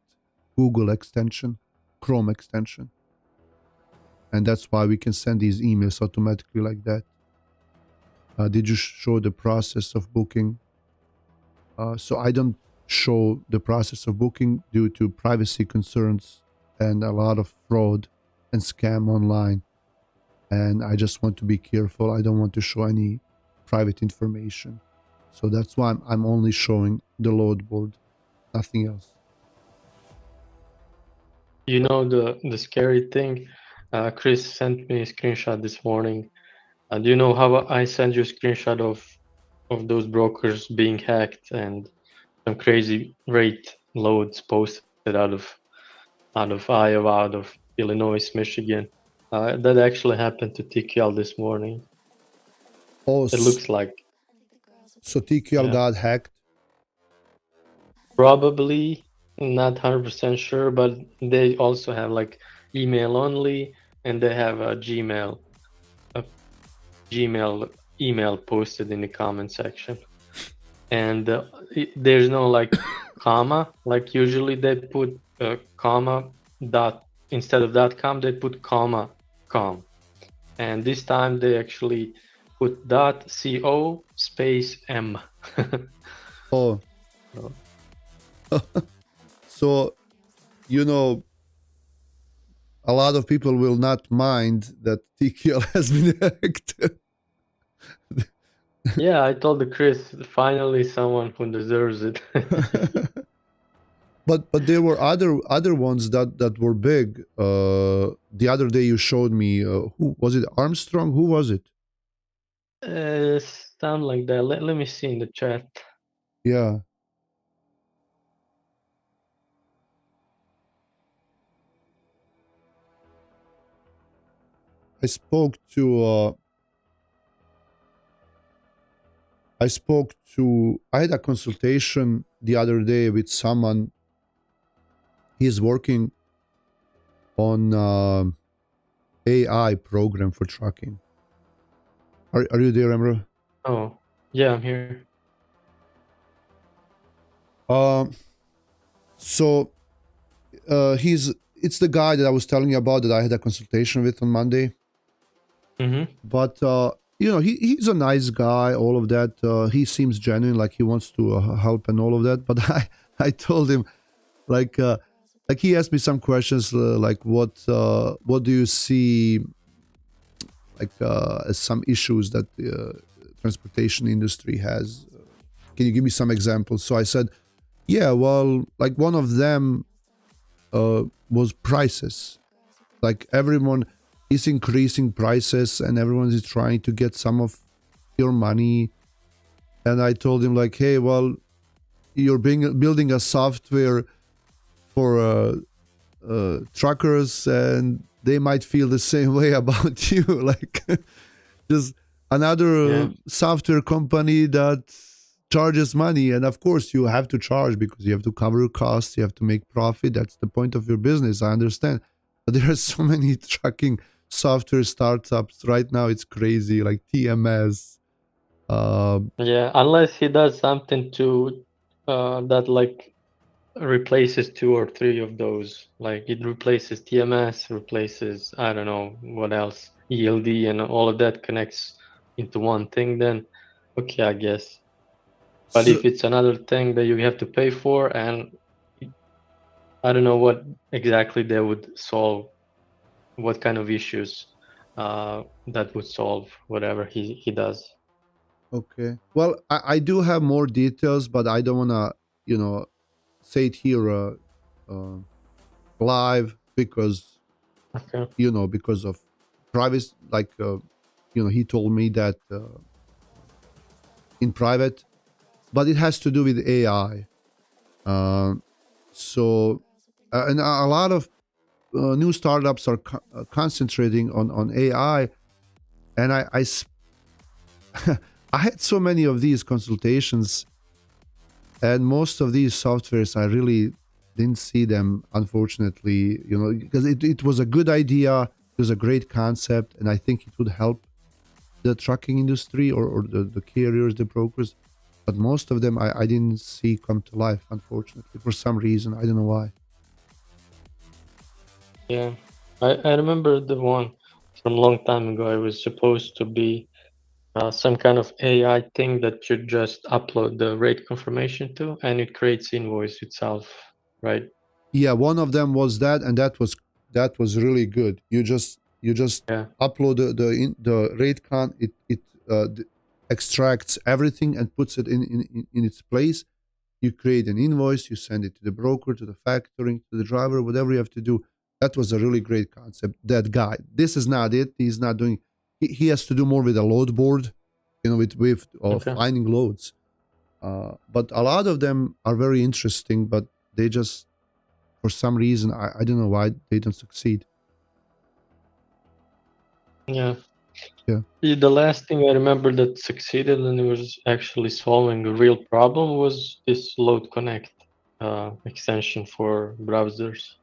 Google extension, Chrome extension. And that's why we can send these emails automatically like that. Did you show the process of booking? So I don't show the process of booking due to privacy concerns and a lot of fraud and scam online. And I just want to be careful. I don't want to show any private information. So that's why I'm only showing the load board, nothing else. You know the scary thing, Chris sent me a screenshot this morning. Do you know how I sent you a screenshot of those brokers being hacked and some crazy rate loads posted out of Iowa, out of Illinois, Michigan? That actually happened to TQL this morning. Oh, It looks like so TQL yeah. got hacked. Probably not 100% sure, but they also have like email only, and they have a Gmail email posted in the comment section. And there's no like comma, like usually they put comma dot instead of .com they put comma com, and this time they actually put .co space m. Oh, So, so you know, a lot of people will not mind that TQL has been hacked. yeah, I told the Chris, finally someone who deserves it. but there were other ones that were big. The other day you showed me. Who was it? Armstrong? Who was it? Sound like that. Let me see in the chat. Yeah. I spoke to. I had a consultation the other day with someone. He's working on AI program for trucking. Are you there, Emre? Oh, yeah, I'm here. So it's the guy that I was telling you about that I had a consultation with on Monday. Mm-hmm. But he's a nice guy. All of that. He seems genuine, like he wants to help and all of that. But I told him like he asked me some questions like what do you see like as some issues that the transportation industry has. Can you give me some examples? So I said, yeah, well, like one of them was prices. Like everyone is increasing prices and everyone is trying to get some of your money. And I told him like, hey, well, you're building a software for truckers and they might feel the same way about you. Like just another software company that charges money, and of course you have to charge because you have to cover your costs, you have to make profit. That's the point of your business, I understand. But there are so many trucking software startups right now, it's crazy, like TMS. Yeah, unless he does something to that like replaces 2 or 3 of those. Like it replaces TMS, replaces I don't know what else, ELD, and all of that connects into one thing. Then okay, I guess. But So, if it's another thing that you have to pay for, and I don't know what exactly they would solve, what kind of issues that would solve whatever he does. okay, well, I do have more details, but I don't want to say it here uh, live because Okay. because of privacy. Like he told me that in private, but it has to do with AI. So and a lot of new startups are concentrating on AI, and I had so many of these consultations, and most of these softwares I really didn't see them, unfortunately, because it was a good idea, it was a great concept, and I think it would help the trucking industry or the carriers, the brokers. But most of them I didn't see come to life, unfortunately, for some reason. I don't know why. Yeah, I remember the one from a long time ago. It was supposed to be some kind of AI thing that you just upload the rate confirmation to, and it creates invoice itself, right? Yeah, one of them was that, and that was really good. You just Yeah. upload the rate con. It extracts everything and puts it in its place. You create an invoice, you send it to the broker, to the factoring, to the driver, whatever you have to do. That was a really great concept. That guy. This is not it. He's not doing. He has to do more with a load board, with Okay. finding loads. But a lot of them are very interesting, but they just, for some reason, I don't know why they don't succeed. Yeah. Yeah. The last thing I remember that succeeded and it was actually solving a real problem was this Load Connect extension for browsers.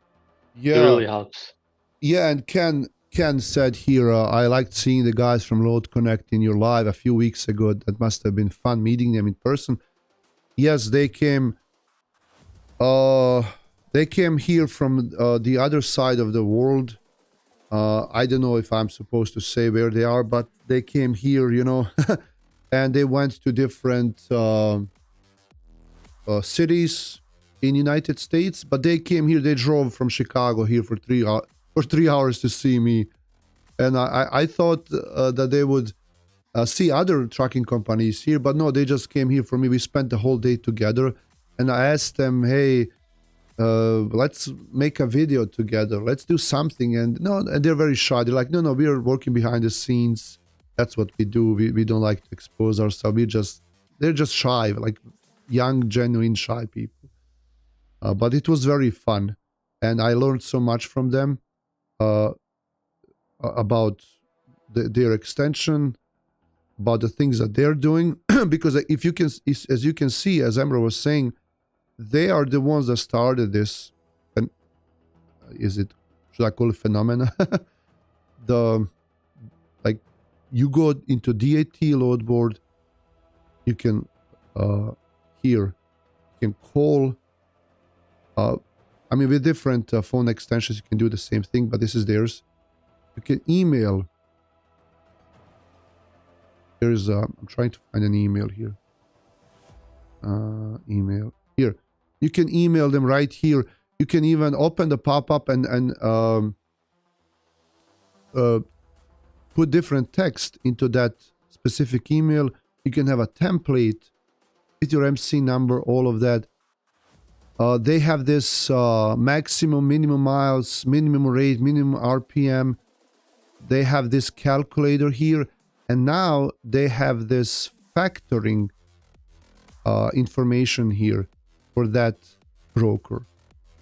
It Yeah. really helps. Yeah, and Ken said here, I liked seeing the guys from Load Connect in your live a few weeks ago. That must have been fun meeting them in person. Yes, they came. They came here from the other side of the world. I don't know if I'm supposed to say where they are, but they came here, and they went to different cities in United States. But they came here. They drove from Chicago here for 3 hours to see me, and I thought that they would see other trucking companies here, but no, they just came here for me. We spent the whole day together, and I asked them, "Hey, let's make a video together. Let's do something." And no, and they're very shy. They're like, no, we are working behind the scenes. That's what we do. We don't like to expose ourselves. They're just shy, like young, genuine shy people. But it was very fun, and I learned so much from them about their extension, about the things that they're doing. Because if you can, as you can see, as Emre was saying, they are the ones that started this. And should I call it phenomena? You go into DAT load board, you can here, you can call. With different phone extensions, you can do the same thing, but this is theirs. You can email. I'm trying to find an email here. Email here. You can email them right here. You can even open the pop-up and put different text into that specific email. You can have a template with your MC number, all of that. They have this maximum, minimum miles, minimum rate, minimum RPM. They have this calculator here, and now they have this factoring information here for that broker,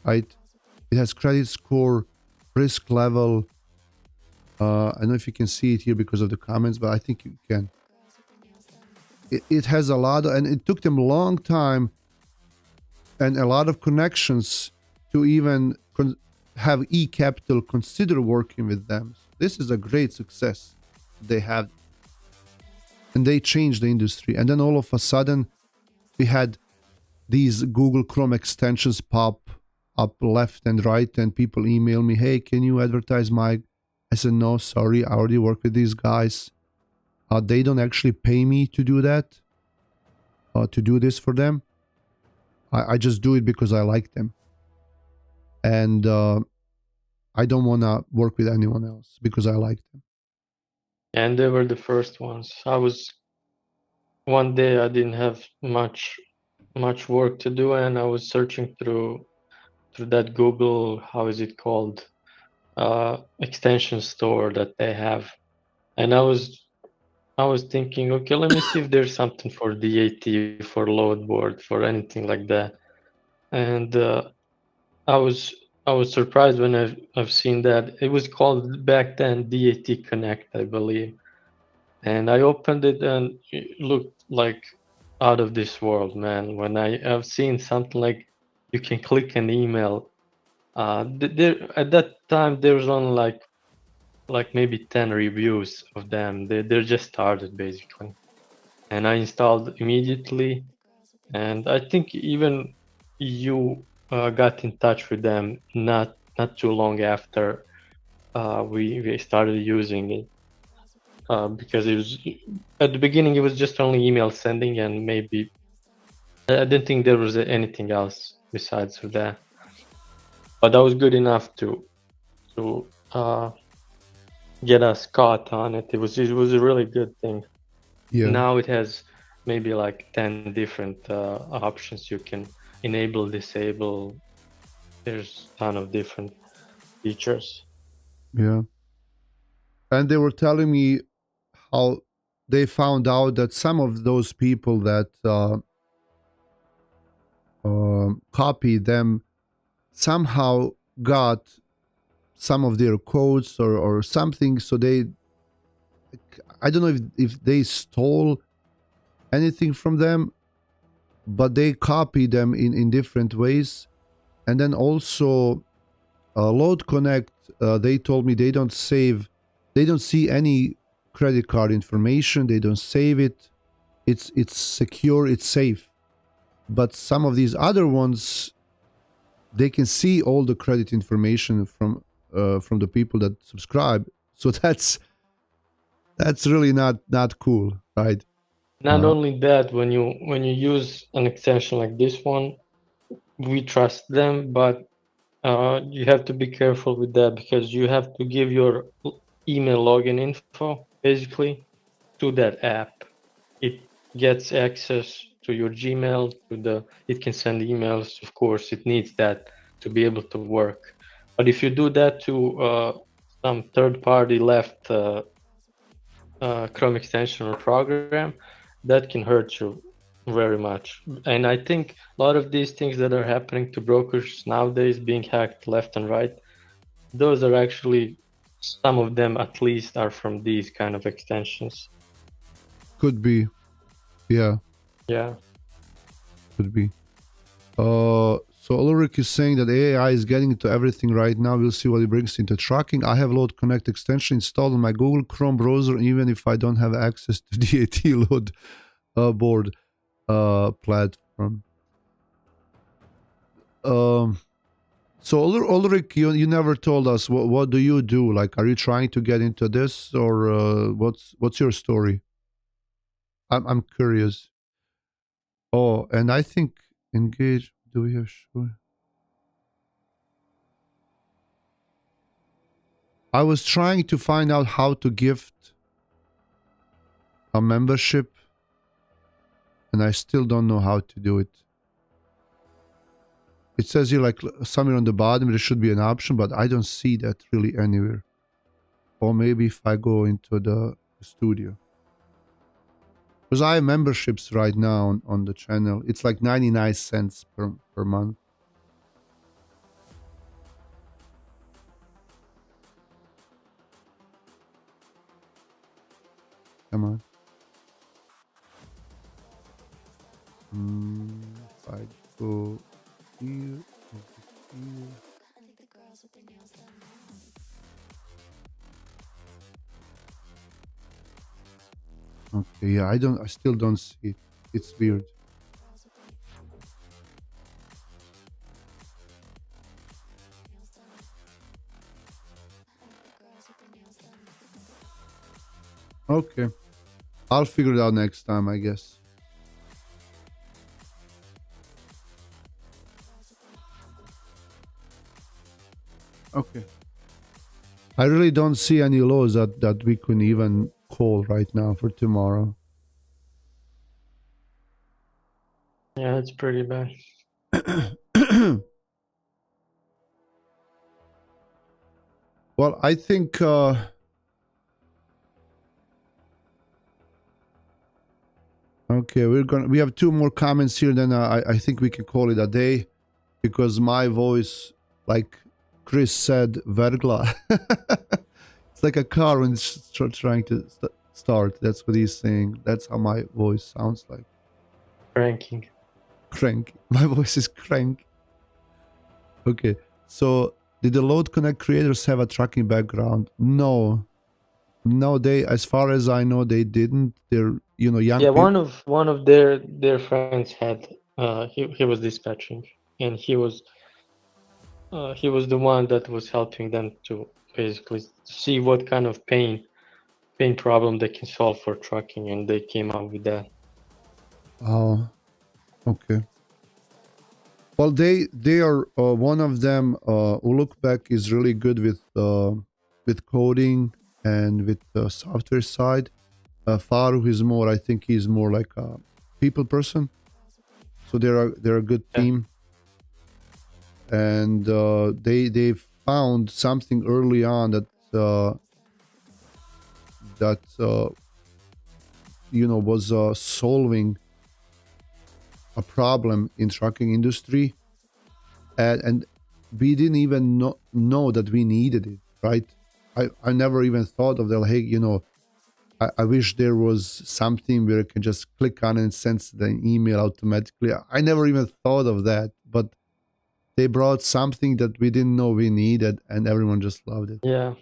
right? It has credit score, risk level. I don't know if you can see it here because of the comments, but I think you can. It has a lot, and it took them a long time and a lot of connections to even have eCapital consider working with them. This is a great success they have, and they changed the industry. And then all of a sudden, we had these Google Chrome extensions pop up left and right, and people email me, "Hey, can you advertise my?" I said, "No, sorry, I already work with these guys. They don't actually pay me to do that, to do this for them. I just do it because I like them. And I don't want to work with anyone else because I like them." And they were the first ones. One day I didn't have much work to do, and I was searching through that Google, how is it called, extension store that they have, and I was thinking, okay, let me see if there's something for DAT, for load board, for anything like that. And I was surprised when I've seen that it was called back then DAT Connect, I believe. And I opened it and it looked like out of this world, man. When I've seen something like you can click an email. There at that time there was only like maybe 10 reviews of them. They're just started basically, and I installed immediately. And I think even you got in touch with them not too long after we started using it, because it was at the beginning it was just only email sending, and maybe I didn't think there was anything else besides of that. But that was good enough to get us caught on it. It was a really good thing. Yeah. Now it has maybe like 10 different options you can enable, disable. There's a ton of different features. Yeah. And they were telling me how they found out that some of those people that copied them somehow got some of their codes or something. So I don't know if they stole anything from them, but they copy them in different ways. And then also Load Connect, they told me they don't see any credit card information, they don't save it. It's secure, it's safe. But some of these other ones, they can see all the credit information from the people that subscribe. So that's really not cool, right? Not only that, when you use an extension like this one, we trust them, but you have to be careful with that because you have to give your email login info basically to that app. It gets access to your Gmail, it can send emails. Of course, it needs that to be able to work. But if you do that to some third-party left Chrome extension or program, that can hurt you very much. And I think a lot of these things that are happening to brokers nowadays, being hacked left and right, those are actually, some of them at least, are from these kind of extensions. Could be. Yeah. Yeah. Could be. So Ulrich is saying that AI is getting into everything right now. We'll see what it brings into tracking. I have Load Connect extension installed on my Google Chrome browser, even if I don't have access to DAT load board platform. So Ulrich, you never told us what do you do? Like, are you trying to get into this, or what's your story? I'm curious. Oh, and I think engage. Do we have sure? I was trying to find out how to gift a membership, and I still don't know how to do it. It says here, like, somewhere on the bottom there should be an option, but I don't see that really anywhere. Or maybe if I go into the studio. Because I have memberships right now on the channel. It's like 99 cents per month. Come on. If I go here, here. Okay, yeah, I still don't see it. It's weird. Okay. I'll figure it out next time, I guess. Okay. I really don't see any laws that we can even call right now for tomorrow. Yeah, it's pretty bad. Well, I think okay, we have two more comments here, then I think we can call it a day, because my voice, like Chris said, vergla. It's like a car when it's trying to start. That's what he's saying. That's how my voice sounds like. Cranking. Crank. My voice is crank. Okay, so did the Load Connect creators have a tracking background? No, they, as far as I know, they didn't. They're, young Yeah, people. one of their friends had he was dispatching, and he was the one that was helping them to basically see what kind of pain problem they can solve for trucking, and they came up with that. Oh, okay. Well, they are one of them. Ulukbek is really good with coding and with the software side. Faru is more. I think he's more like a people person. So they're a good team, and they found something early on that was solving a problem in trucking industry, and we didn't even know that we needed it, right? I never even thought of that. Hey, I wish there was something where I can just click on and send the email automatically. I never even thought of that, but they brought something that we didn't know we needed, and everyone just loved it. Yeah,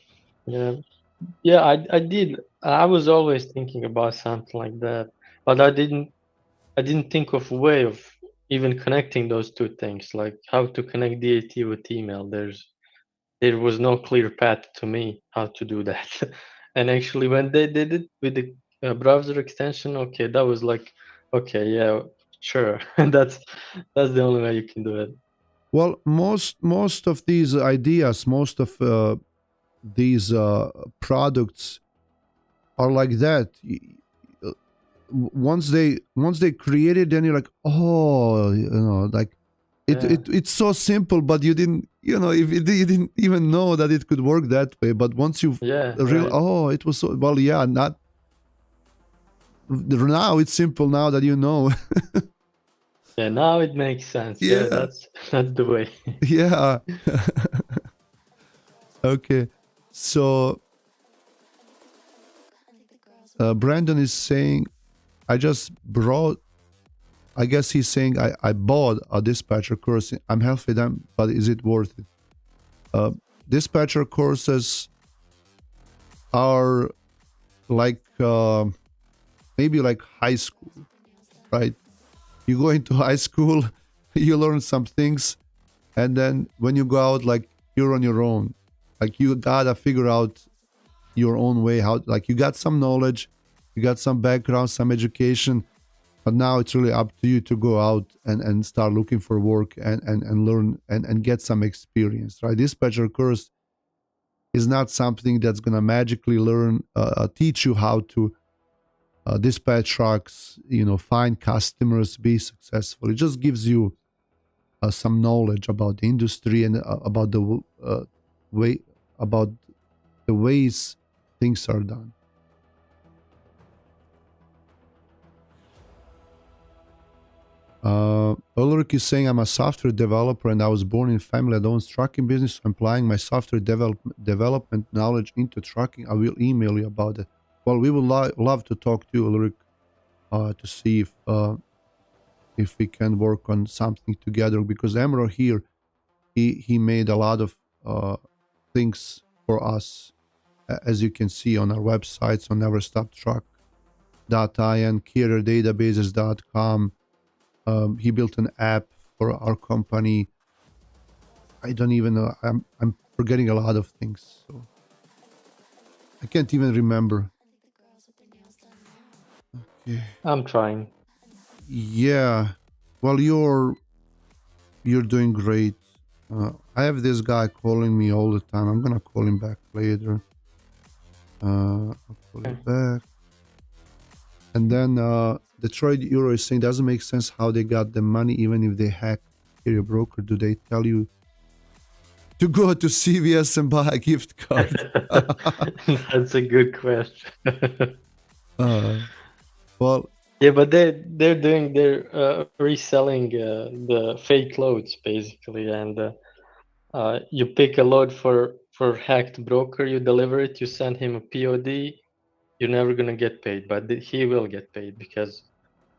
yeah, yeah. I did. I was always thinking about something like that, but I didn't think of a way of even connecting those two things, like how to connect DAT with email. There was no clear path to me how to do that. And actually, when they did it with the browser extension, okay, that was like, okay, yeah, sure, that's the only way you can do it. Well, most of these ideas, most of these products are like that. Once they create it, then you're like, oh, like it's so simple, but you didn't, if you didn't even know that it could work that way. But once you right. oh, it was so well, yeah, not now it's simple now that you know. Yeah, now it makes sense. Yeah. That's the way. Yeah. Okay, so Brandon is saying, I guess he's saying I bought a dispatcher course. I'm halfway done, but is it worth it? Dispatcher courses are like maybe like high school, right? You go into high school, you learn some things, and then when you go out, like, you're on your own. Like, you gotta figure out your own way. How, like, you got some knowledge, you got some background, some education, but now it's really up to you to go out and start looking for work and learn and get some experience, right? Dispatcher course is not something that's gonna magically teach you how to dispatch trucks, find customers, be successful. It just gives you some knowledge about the industry and about the ways things are done. Ulrich is saying, I'm a software developer and I was born in a family that owns trucking business. So I'm applying my software development knowledge into trucking. I will email you about it. Well, we would love to talk to you, Ulrich, to see if we can work on something together, because Emro here, he made a lot of things for us, as you can see on our websites, on neverstoptruck.in, carrierdatabases.com. He built an app for our company. I don't even know. I'm forgetting a lot of things, so I can't even remember. Okay. I'm trying. Yeah. Well, you're doing great. I have this guy calling me all the time. I'm gonna call him back later. I'll call him back. And then Detroit Euro is saying, doesn't make sense how they got the money even if they hack your broker. Do they tell you to go to CVS and buy a gift card? That's a good question. Well, yeah, but they're reselling the fake loads basically, and you pick a load for hacked broker, you deliver it, you send him a POD, you're never gonna get paid, but he will get paid because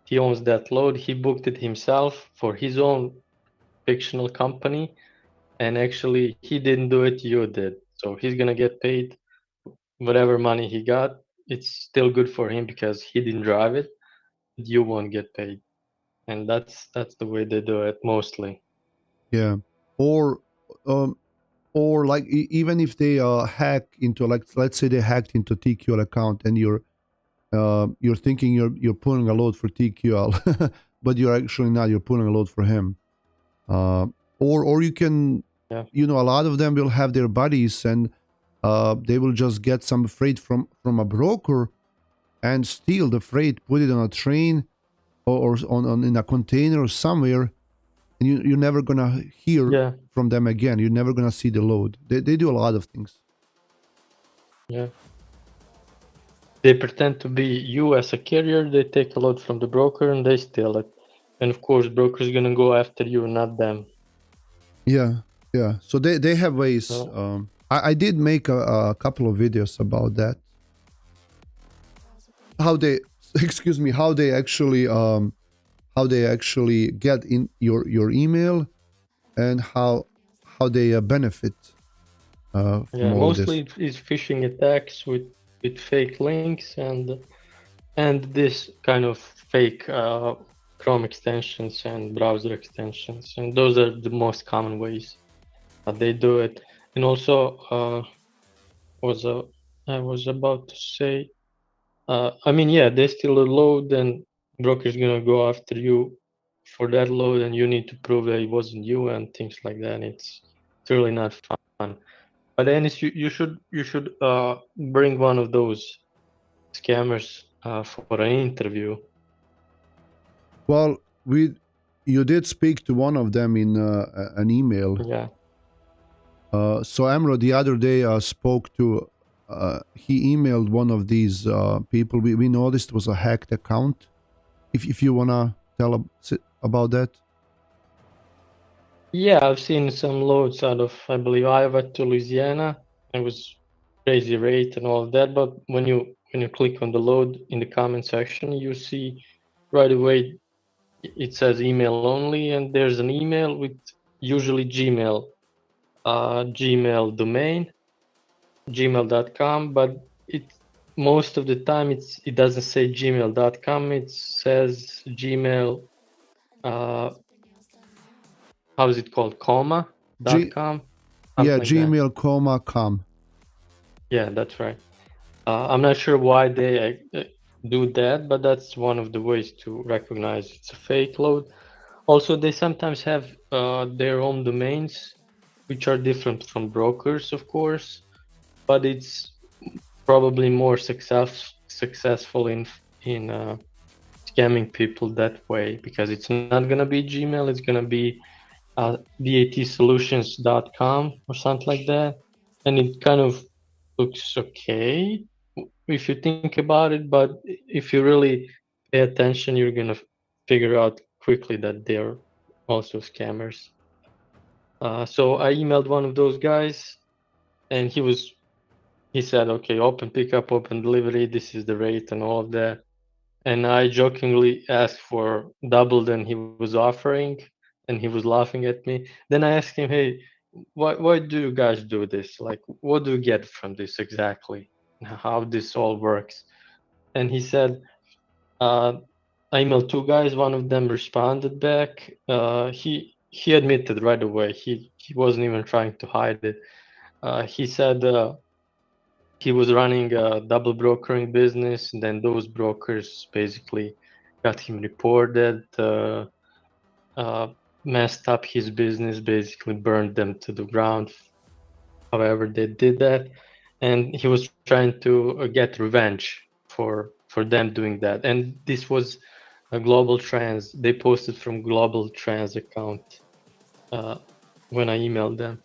he owns that load. He booked it himself for his own fictional company, and actually he didn't do it, you did. So he's gonna get paid whatever money he got. It's still good for him because he didn't drive it. You won't get paid, and that's the way they do it mostly. Yeah, or like even if they hack into, like, let's say they hacked into TQL account, and you're thinking you're pulling a load for TQL, but you're actually not. You're pulling a load for him. Or you can, a lot of them will have their buddies, and they will just get some freight from a broker and steal the freight, put it on a train or on in a container somewhere, and you're never gonna hear Yeah, from them again. You're never gonna see the load. They do a lot of things. yeah. They pretend to be you as a carrier. They take a load from the broker and they steal it. And of course, broker's gonna go after you, not them. Yeah, yeah. So they have ways. So, I did make a couple of videos about that. How they excuse me, how they actually get in your email, and how they benefit from yeah, all of this. mostly it's phishing attacks with fake links and this kind of fake Chrome extensions and browser extensions, and those are the most common ways that they do it. And also, I was about to say, I mean, yeah, they steal a load, and broker's gonna go after you for that load, and you need to prove that it wasn't you and things like that. It's really not fun. But Dennis, you should bring one of those scammers for an interview. Well, you did speak to one of them in an email. Yeah. So Amro the other day spoke to. He emailed one of these people. We noticed it was a hacked account. If you wanna tell about that. Yeah, I've seen some loads out of, I believe, Iowa to Louisiana. It was crazy rate and all of that. But when you click on the load in the comment section, you see right away it says email only, and there's an email with usually Gmail, Gmail domain, gmail.com, but it most of the time it doesn't say gmail.com. It says Gmail. How is it called? Comma.com. Yeah, Like Gmail, com. Yeah, that's right. I'm not sure why they do that, but that's one of the ways to recognize it's a fake load. Also, they sometimes have their own domains, which are different from brokers, of course, but it's probably more successful in scamming people that way, because it's not gonna be Gmail, it's gonna be datsolutions.com or something like that, and it kind of looks okay if you think about it, but if you really pay attention, you're gonna figure out quickly that they're also scammers. So I emailed one of those guys, and he said, okay, open pickup, open delivery, this is the rate and all of that. And I jokingly asked for double than he was offering, and he was laughing at me. Then I asked him, hey, why do you guys do this? Like, what do you get from this exactly? How this all works? And he said, I emailed two guys. One of them responded back. He admitted right away. He wasn't even trying to hide it. He said he was running a double brokering business, and then those brokers basically got him reported, messed up his business, basically burned them to the ground. However, they did that, and he was trying to get revenge for them doing that. And this was a Global Trans. They posted from Global Trans account when I emailed them.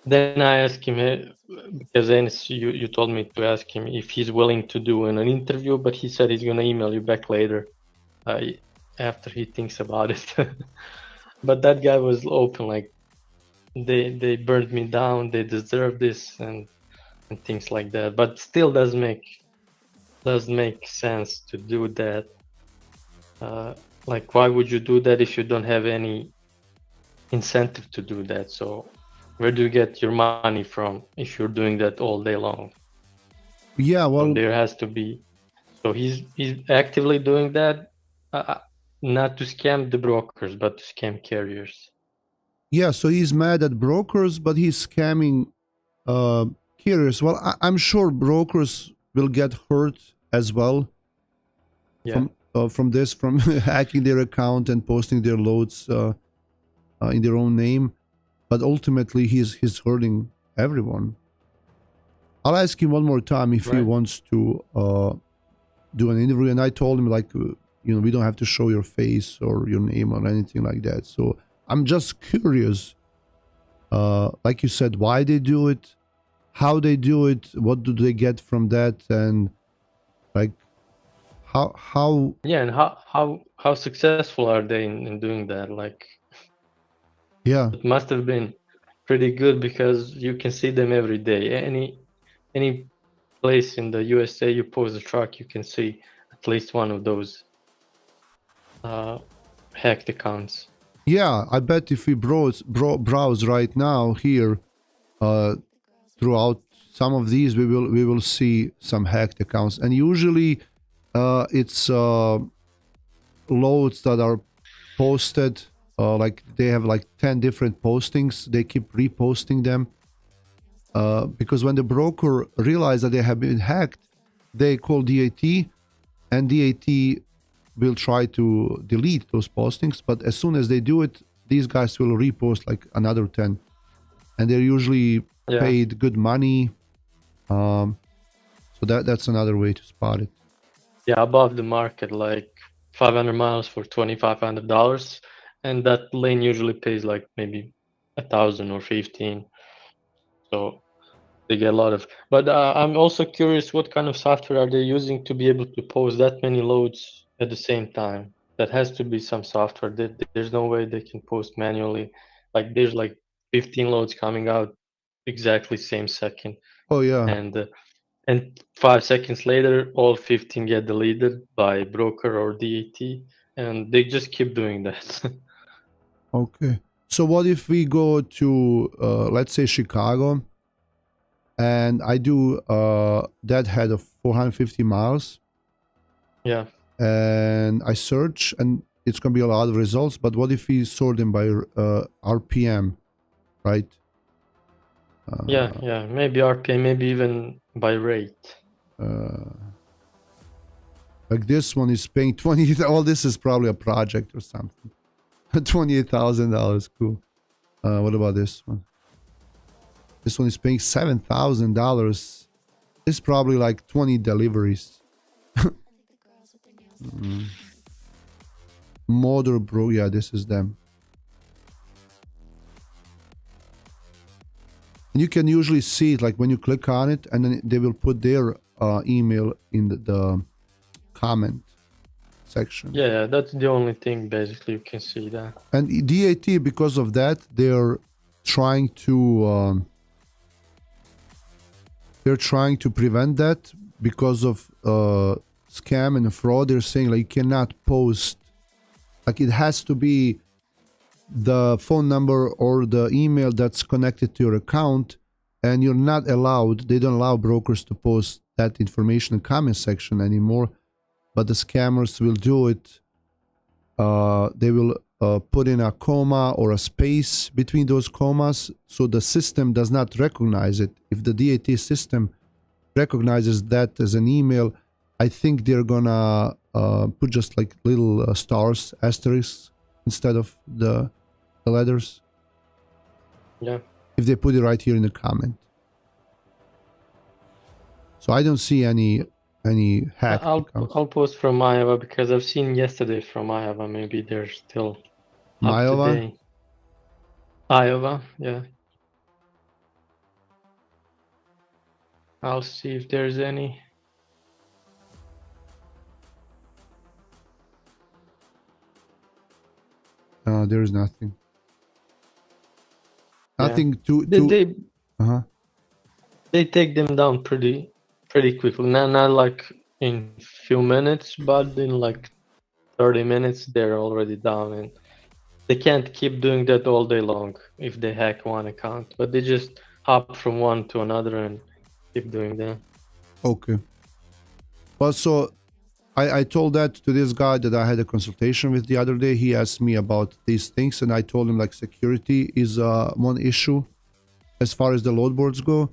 Then I asked him, because then you told me to ask him if he's willing to do an interview, but he said he's gonna email you back later after he thinks about it. But that guy was open, like they burned me down, they deserve this, and things like that. But still doesn't make sense to do that. Like, why would you do that if you don't have any incentive to do that? So where do you get your money from if you're doing that all day long? Yeah, well, So there has to be. So he's actively doing that, not to scam the brokers, but to scam carriers. yeah. So he's mad at brokers, but he's scamming carriers. Well, I'm sure brokers will get hurt as well. Yeah. From this, from hacking their account and posting their loads in their own name. But ultimately, he's hurting everyone. I'll ask him one more time if he wants to do an interview, and I told him, like, we don't have to show your face or your name or anything like that. So I'm just curious. Like you said, why they do it, how they do it, what do they get from that, and like how Yeah, and how successful are they in doing that? Like, yeah. it must have been pretty good because you can see them every day. Any place in the USA you post a truck, you can see at least one of those hacked accounts. Yeah, I bet if we browse right now here, throughout some of these, we will see some hacked accounts, and usually, it's loads that are posted. Like they have like 10 different postings. They keep reposting them. Because when the broker realizes that they have been hacked, they call DAT, and DAT will try to delete those postings. But as soon as they do it, these guys will repost like another 10, and they're usually paid good money. So that's another way to spot it. Yeah, above the market, like 500 miles for $2,500, and that lane usually pays like maybe 1,000 or 15. So they get a lot of. But I'm also curious, what kind of software are they using to be able to post that many loads at the same time? That has to be some software. There's no way they can post manually. Like there's like 15 loads coming out exactly same second, Oh yeah. and 5 seconds later, all 15 get deleted by broker or DAT, and they just keep doing that. Okay. So what if we go to let's say Chicago, and I do deadhead of 450 miles, Yeah. and I search, and it's gonna be a lot of results. But what if we sort them by RPM, right? Yeah, maybe RPM, maybe even by rate. Like this one is paying 20. All this is probably a project or something. $28,000. Cool. What about this one? This one is paying $7,000. This is probably like 20 deliveries. Motor Bro, yeah, this is them. And you can usually see it like when you click on it, and then they will put their email in the comment section. Yeah, that's the only thing basically you can see that. And DAT, because of that, they're trying to prevent that because of scam and fraud. They're saying like you cannot post, like it has to be the phone number or the email that's connected to your account, and you're not allowed, they don't allow brokers to post that information in the comment section anymore, but the scammers will do it. They will put in a comma or a space between those commas, so the system does not recognize it. If the DAT system recognizes that as an email, I think they're gonna put just like little stars, asterisks, instead of the letters. Yeah. If they put it right here in the comment. So I don't see any hack accounts. I'll post from Iowa because I've seen yesterday from Iowa. Maybe they're still up Iowa? to date. Iowa, yeah. I'll see if there's any. There's nothing. Yeah. Nothing to They take them down pretty quickly. Not like in few minutes, but in like 30 minutes they're already down, and they can't keep doing that all day long if they hack one account, but they just hop from one to another and keep doing that. Okay. Well, so I told that to this guy that I had a consultation with the other day. He asked me about these things, and I told him like security is one issue as far as the load boards go,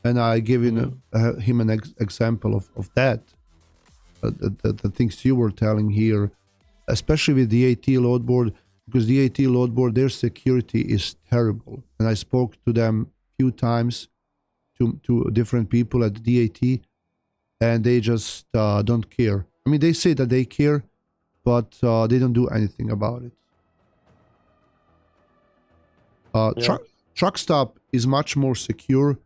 and I gave him an example of that. The things you were telling here, especially with the DAT load board, because the DAT load board, their security is terrible. And I spoke to them a few times, to different people at the DAT, and they just don't care. I mean, they say that they care, but they don't do anything about it. Yeah. Truck Stop is much more secure.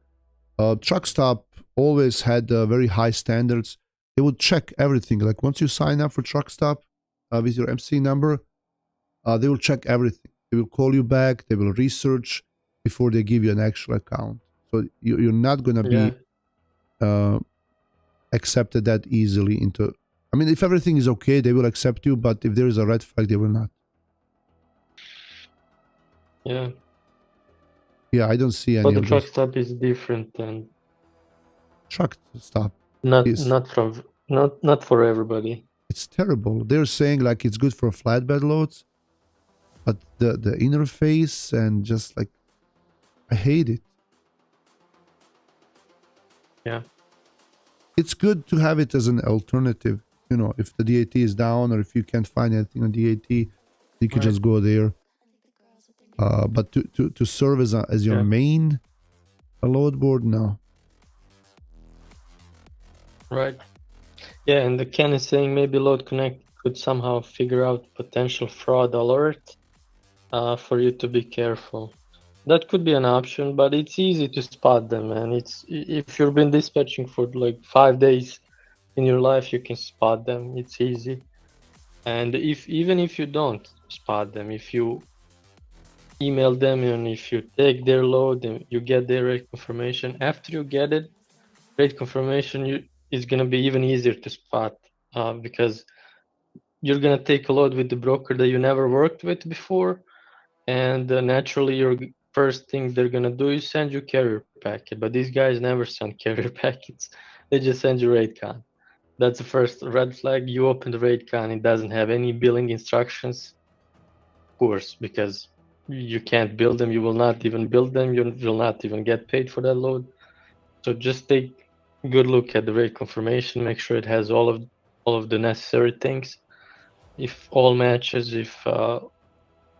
Truck Stop always had very high standards. They would check everything. Like once you sign up for Truck Stop with your MC number, they will check everything. They will call you back. They will research before they give you an actual account. So you're not gonna Yeah. be accepted that easily into. I mean, if everything is okay, they will accept you. But if there is a red flag, they will not. Yeah. Yeah, I don't see any But the of truck those. stop is different and Truck Stop not is. not for everybody. It's terrible. They're saying like it's good for flatbed loads, but the interface and just like I hate it. Yeah. It's good to have it as an alternative. You know, if the DAT is down or if you can't find anything on DAT, you can Right. just go there. But to serve as your Yeah. main load board, no. Right. Yeah, and the Ken is saying maybe Load Connect could somehow figure out potential fraud alert for you to be careful. That could be an option, but it's easy to spot them, and it's if you've been dispatching for like 5 days in your life, you can spot them. It's easy. And even if you don't spot them, if you email them and if you take their load and you get their rate confirmation, after you get it, rate confirmation is gonna be even easier to spot because you're gonna take a load with the broker that you never worked with before, and naturally your first thing they're gonna do is send you carrier packet. But these guys never send carrier packets; they just send you rate con. That's the first red flag. You open the rate con, it doesn't have any billing instructions, of course, because you can't build them. You will not even build them. You will not even get paid for that load. So just take a good look at the rate confirmation. Make sure it has all of the necessary things. If all matches, if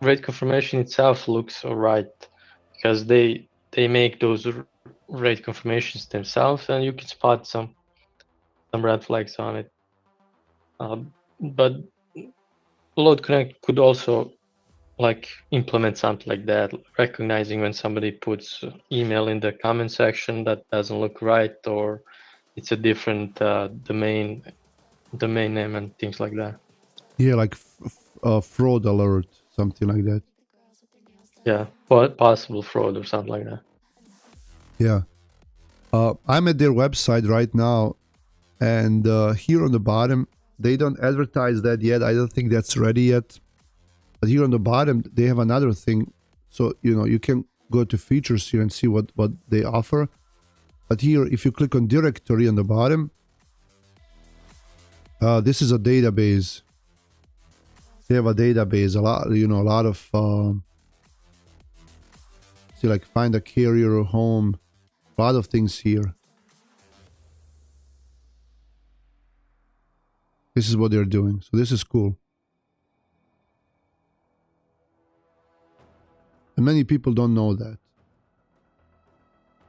rate confirmation itself looks alright, because they make those rate confirmations themselves, and you can spot some red flags on it. But Load Connect could also like implement something like that, recognizing when somebody puts email in the comment section that doesn't look right, or it's a different domain name and things like that. Yeah, like fraud alert, something like that. Yeah, possible fraud or something like that. Yeah. I'm at their website right now, and here on the bottom, they don't advertise that yet. I don't think that's ready yet. But here on the bottom, they have another thing. So, you know, you can go to features here and see what they offer. But here, if you click on directory on the bottom, this is a database. They have a database, a lot of, see, like find a carrier or home, a lot of things here. This is what they're doing. So this is cool. And many people don't know that.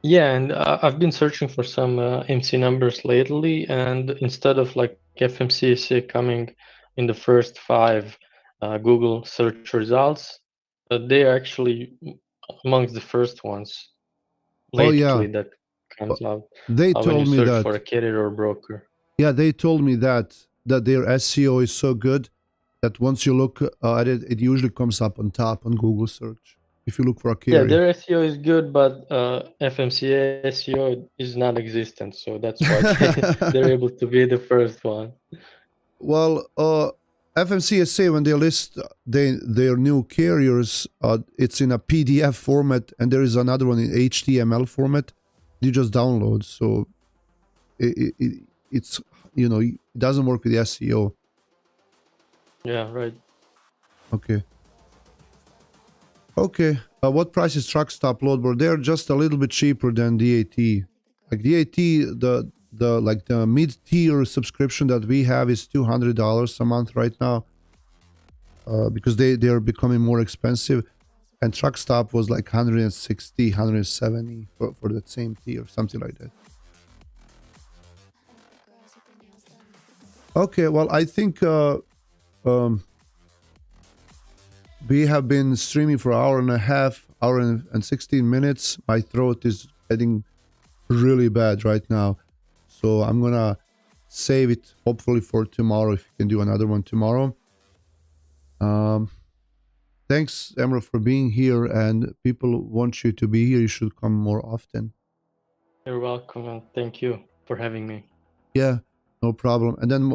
Yeah, and I've been searching for some MC numbers lately, and instead of like FMCSA coming in the first 5 Google search results, they're actually amongst the first ones lately that comes out They when you told me search that. for a carrier or broker. Yeah, they told me that their SEO is so good that once you look at it, it usually comes up on top on Google search. If you look for a Yeah, carrier. their SEO is good, but FMCA SEO is non-existent, so that's why they're able to be the first one. Well, FMCSA, when they list their new carriers, it's in a PDF format, and there is another one in HTML format. You just download, so it's it doesn't work with the SEO. Yeah, right. Okay. What price is Truck Stop load board? They're just a little bit cheaper than DAT. Like DAT, the mid-tier subscription that we have is $200 a month right now, because they are becoming more expensive, and Truck Stop was like 160, 170 for that same tier, something like that. Okay, well, I think we have been streaming for an hour and a half. hour and 16 minutes. My throat is getting really bad right now. So I'm gonna save it hopefully for tomorrow if you can do another one tomorrow. Thanks, Emerald, for being here, and people want you to be here. You should come more often. You're welcome, and thank you for having me. Yeah, no problem. And then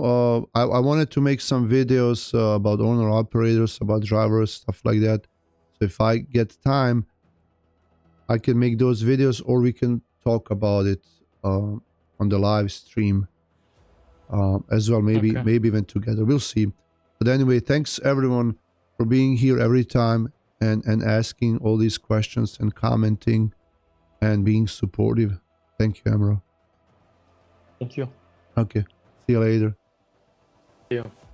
I wanted to make some videos about owner operators, about drivers, stuff like that. So if I get time, I can make those videos, or we can talk about it on the live stream as well. Maybe Okay. even together. We'll see. But anyway, thanks everyone for being here every time and asking all these questions and commenting and being supportive. Thank you, Emerald. Thank you. Okay. See you later. See you.